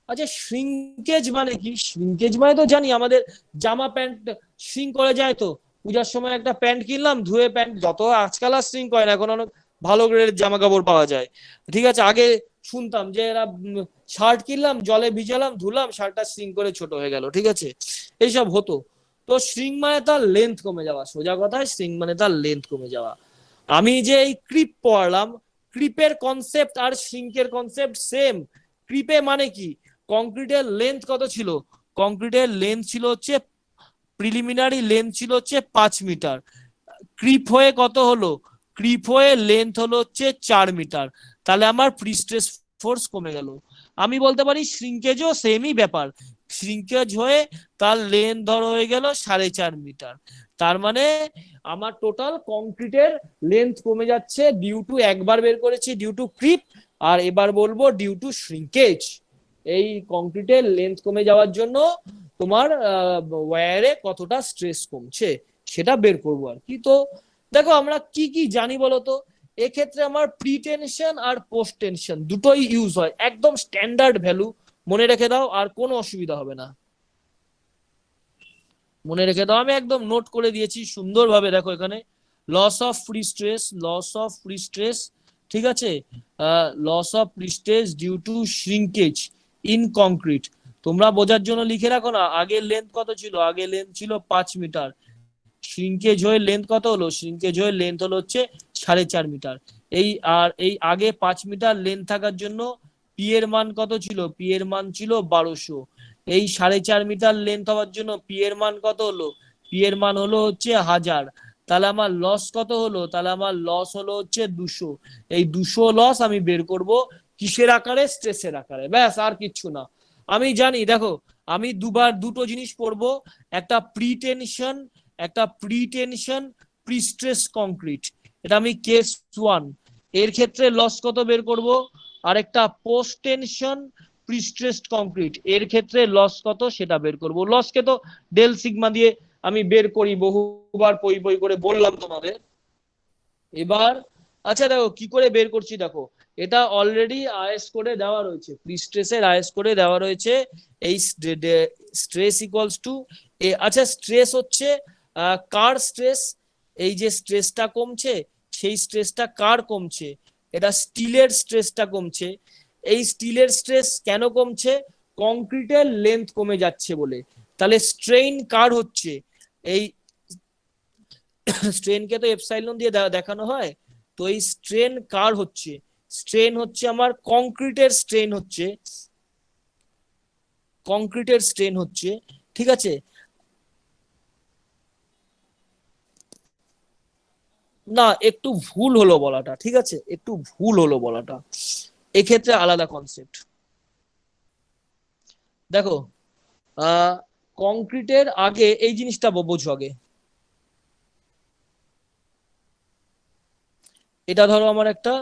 আচ্ছা, শ্রিঙ্কেজ মানে কি? শ্রিঙ্কেজ মানে তো জানি, আমাদের জামা প্যান্ট শ্রিঙ্ক করে যায় তো। পূজার সময় একটা প্যান্ট কিনলাম, ধুয়ে প্যান্ট, যত আজকাল আর শ্রিঙ্ক হয় না, এখন অনেক ভালো গ্রেডের জামা কাপড় পাওয়া যায়, ঠিক আছে? আগে শুনতাম যে এরা শার্ট কিনলাম, জলে ভিজালাম, ধুলাম, শার্টটা শ্রিঙ্ক করে ছোট হয়ে গেল, ঠিক আছে? এইসব হতো। তো শ্রিঙ্ক মানে তার লেন্থ কমে যাওয়া, সোজা কথা শ্রিঙ্ক মানে তার লেন্থ কমে যাওয়া। আমি যে এই ক্রিপ পড়লাম, ক্রিপের কনসেপ্ট আর শ্রিঙ্কের কনসেপ্ট সেম। ক্রিপে মানে কি, কংক্রিটের লেন্থ কত ছিল? কংক্রিটের লেন্থ ছিল হচ্ছে, প্রিলিমিনারি লেন্থ ছিল হচ্ছে 5 মিটার। ক্রিপ হয়ে কত হলো? ক্রিপ হয়ে লেন্থ হলো হচ্ছে 4 মিটার। তাহলে আমার প্রিস্ট্রেস ফোর্স কমে গেল। আমি বলতে পারি শ্রিঙ্কেজও সেমই ব্যাপার, শ্রিঙ্কেজ হয়ে তার লেন্থ ধরো হয়ে গেল 4.5 মিটার। তার মানে আমার টোটাল কংক্রিটের লেন্থ কমে যাচ্ছে ডিউ টু, একবার বের করেছি ডিউ টু ক্রিপ, আর এবার বলবো ডিউ টু শ্রিঙ্কেজ। এই কংক্রিটের লেন্থ কমে যাওয়ার জন্য তোমার ওয়্যারে কতটা স্ট্রেস কমছে সেটা বের করবো আর কি। তো দেখো আমরা কি কি জানি বলতো, এক্ষেত্রে আমার প্রি টেনশন আর পোস্ট টেনশন দুটোই ইউজ হয়, একদম স্ট্যান্ডার্ড ভ্যালু, মনে রেখে দাও, আর কোনো অসুবিধা হবে না, মনে রেখে দাও, আমি একদম নোট করে দিয়েছি সুন্দরভাবে। দেখো এখানে loss of free stress, loss of free stress, ঠিক আছে, loss of free stress due to shrinkage in concrete. তোমরা বোঝার জন্য লিখে রাখো না, আগের লেন্থ কত ছিল? আগের লেন্থ ছিল 5 মিটার, শ্রিঙ্কেজ হয়ে লেন্থ কত হলো? শ্রিঙ্কেজ হয়ে লেন্থ হলো হচ্ছে 4.5 মিটার। এই আর এই আগে 5 মিটার লেন্থ থাকার জন্য পি এর মান কত ছিল? পি এর মান ছিল 1200। এই 4.5 মিটার লেন্থ হওয়ার জন্য পি এর মান কত হলো? পি এর মান হলো হচ্ছে 1000। তাহলে আমার লস কত হলো? তাহলে আমার লস হলো হচ্ছে 200। এই 200 লস আমি বের করব কিসের আকারে? স্ট্রেসের আকারে, ব্যাস, আর কিচ্ছু না। আমি জানি, দেখো আমি দুটো জিনিস পড়বো, একটা প্রি টেনশন, একটা pre tension pre stress concrete, এটা আমি কেস 1 এর ক্ষেত্রে লস কত বের করব, আর একটা post tension pre stress concrete এর ক্ষেত্রে লস কত সেটা বের করব। লসকে তো ডেল সিগমা দিয়ে আমি বের করি, বহুবার পই পই করে বললাম তোমাদের। এবার আচ্ছা দেখো কি করে বের করছি, দেখো এটা অলরেডি আইএস কোডে দেওয়া রয়েছে, প্রি স্ট্রেসের আইএস কোডে দেওয়া রয়েছে। এই স্ট্রেস ইকুয়ালস টু, আচ্ছা স্ট্রেস হচ্ছে কার স্ট্রেস, এই যে স্ট্রেসটা কমছে, সেই স্ট্রেসটা কার কমছে? এটা স্টিলের স্ট্রেসটা কমছে। এই স্টিলের স্ট্রেস কেন কমছে? কংক্রিটের লেন্থ কমে যাচ্ছে বলে। তাহলে স্ট্রেইন কার হচ্ছে? এই স্ট্রেনকে তো এপসাইলন দিয়ে দেখানো হয়, তো এই স্ট্রেন কার হচ্ছে? স্ট্রেন হচ্ছে আমার কংক্রিটের স্ট্রেন হচ্ছে, কংক্রিটের স্ট্রেন হচ্ছে, ঠিক আছে? না, একটু ভুল হলো বলাটা, ঠিক আছে, একটু ভুল হলো বলাটা, এক্ষেত্রে আলাদা কনসেপ্ট। দেখো কংক্রিটের আগে এই জিনিসটা বোঝো আগে, এটা ধরো আমার একটা,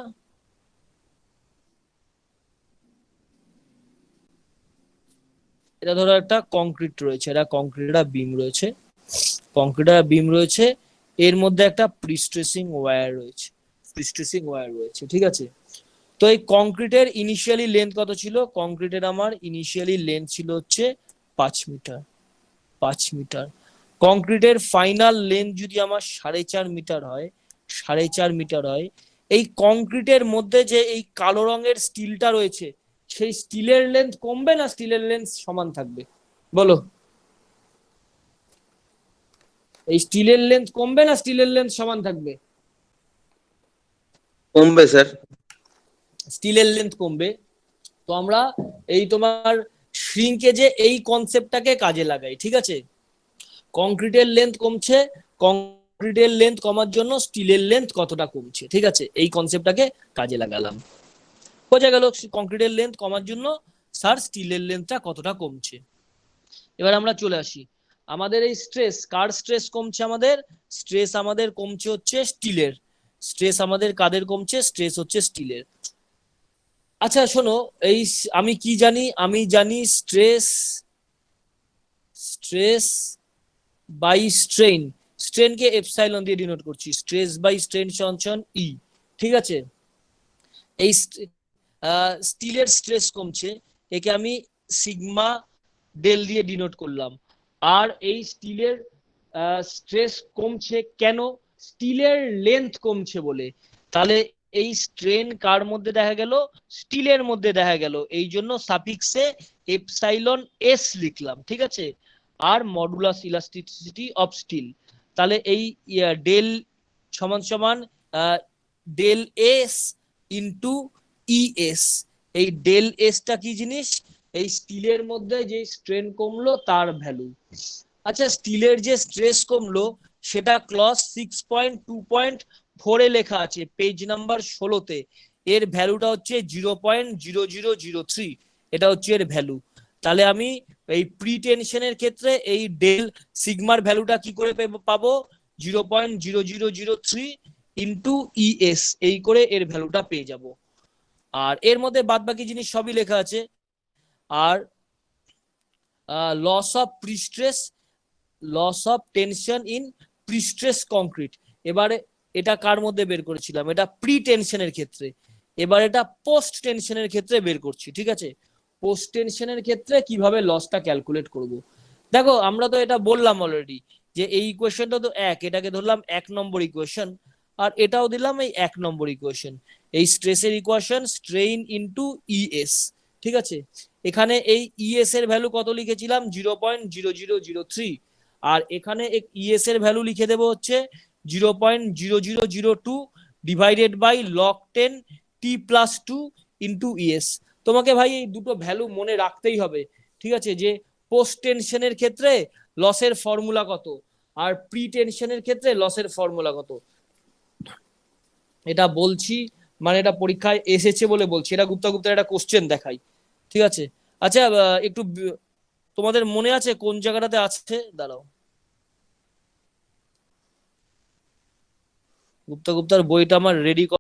এটা ধরো একটা কংক্রিট রয়েছে, এটা কংক্রিটের বিম রয়েছে, কংক্রিটের বিম রয়েছে, এর মধ্যে একটা প্রিস্ট্রেসিং ওয়্যার রয়েছে, প্রিস্ট্রেসিং ওয়্যার রয়েছে, ঠিক আছে? তো এই কংক্রিটের ইনিশিয়ালি লেন্থ কত ছিল? কংক্রিটের আমার ইনিশিয়ালি লেন্থ ছিল হচ্ছে 5 মিটার, 5 মিটার। কংক্রিটের ফাইনাল লেন্থ যদি আমার 4.5 মিটার হয়, 4.5 মিটার হয়, এই কংক্রিটের মধ্যে যে এই কালো রঙের স্টিলটা রয়েছে, সেই স্টিলের লেন্থ কমবে না স্টিলের লেন্থ সমান থাকবে? বলো, এই স্টিলের লেন্থ কমবে না স্টিলের লেন্থ সমান থাকবে? কমবে স্যার। স্টিলের লেন্থ কমবে। তো আমরা এই তোমার শ্রিঙ্কেজে এই কনসেপ্টটাকে কাজে লাগাই, ঠিক আছে? কংক্রিটের লেন্থ কমছে, কংক্রিটের লেন্থ কমার জন্য স্টিলের লেন্থ কতটা কমছে, ঠিক আছে? এই কনসেপ্টটাকে কাজে লাগালাম, বোঝা গেল? কংক্রিটের লেন্থ কমার জন্য স্যার স্টিলের লেন্থটা কতটা কমছে। এবার আমরা চলে আসি, আমাদের এই স্ট্রেস, কার স্ট্রেস কমছে? আমাদের স্ট্রেস আমাদের কমছে হচ্ছে স্টিলের। স্ট্রেস আমাদের কাদের কমছে? স্ট্রেস হচ্ছে স্টিলের। আচ্ছা শোনো, এই আমি কি জানি? আমি জানি স্ট্রেস, স্ট্রেস বাই স্ট্রেন। স্ট্রেনকে এপসাইলন দিয়ে ডিনোট করছি, স্ট্রেস বাই স্ট্রেন সমান ই, ঠিক আছে? এই স্টিলের স্ট্রেস কমছে, একে আমি সিগমা ডেল দিয়ে ডিনোট করলাম। আর এই স্টিলের স্ট্রেস কমছে কেন? স্টিলের লেন্থ কমছে বলে। তাহলে এই স্ট্রেন কার মধ্যে দেখা গেল? স্টিলের মধ্যে দেখা গেল, এই জন্য সাফিক্সে এপসাইলন এস লিখলাম, ঠিক আছে? আর মডুলাস ইলাস্টিসিটি অফ স্টিল। তাহলে এই ডেল সমান সমান ডেল এস ইন্টু ইএস। এই ডেল এসটা কি জিনিস? এই স্টিলের মধ্যে যে স্ট্রেন কমলো তার ভ্যালু। আচ্ছা, স্টিলের যে স্ট্রেস কমলো সেটা ক্লজ 6.2.4 এ লেখা আছে, পেজ নাম্বার 16-তে। এর ভ্যালুটা হচ্ছে 0.0003, এটা হচ্ছে এর ভ্যালু। তাহলে আমি এই প্রিটেনশনের ক্ষেত্রে এই ডেল সিগমার ভ্যালুটা কি করে পাবো? 0.0003 ইন্টু ইএস, এই করে এর ভ্যালুটা পেয়ে যাব। আর এর মধ্যে বাদ বাকি জিনিস সবই লেখা আছে। আর loss of prestress, loss of tension in prestress concrete. এবারে এটা কার মধ্যে বের করেছিলাম? এটা প্রি টেনশনের ক্ষেত্রে। এবার এটা পোস্ট টেনশনের ক্ষেত্রে বের করছি, ঠিক আছে? পোস্ট টেনশনের ক্ষেত্রে কিভাবে লসটা ক্যালকুলেট করব? দেখো, আমরা তো এটা বললাম অলরেডি যে এই ইকুয়েশনটা তো এটাকে ধরলাম 1 নম্বর ইকুয়েশন, আর এটাও দিলাম এই 1 নম্বর ইকুয়েশন। এই স্ট্রেসের ইকুয়েশন স্ট্রেইন ইনটু ইএস, ঠিক আছে? এখানে এই ইএস এর ভ্যালু কত লিখেছিলাম? 0.0003। আর এখানে ইএস এর ভ্যালু লিখে দেবো হচ্ছে 0.0002 divided by log 10 t+2 into ইএস। তোমাকে ভাই এই দুটো ভ্যালু মনে রাখতেই হবে, ঠিক আছে? যে পোস্ট টেনশনের ক্ষেত্রে লসের ফর্মুলা কত, আর প্রি টেনশনের ক্ষেত্রে লসের ফর্মুলা কত। এটা বলছি মানে এটা পরীক্ষায় এসেছে বলে বলছি, এটা গুপ্তা গুপ্তার একটা কোশ্চেন দেখাই, ঠিক আছে? আচ্ছা, একটু তোমাদের মনে আছে কোন জায়গাটাতে আছে? দাঁড়াও, গুপ্তা গুপ্তার বইটা আমার রেডি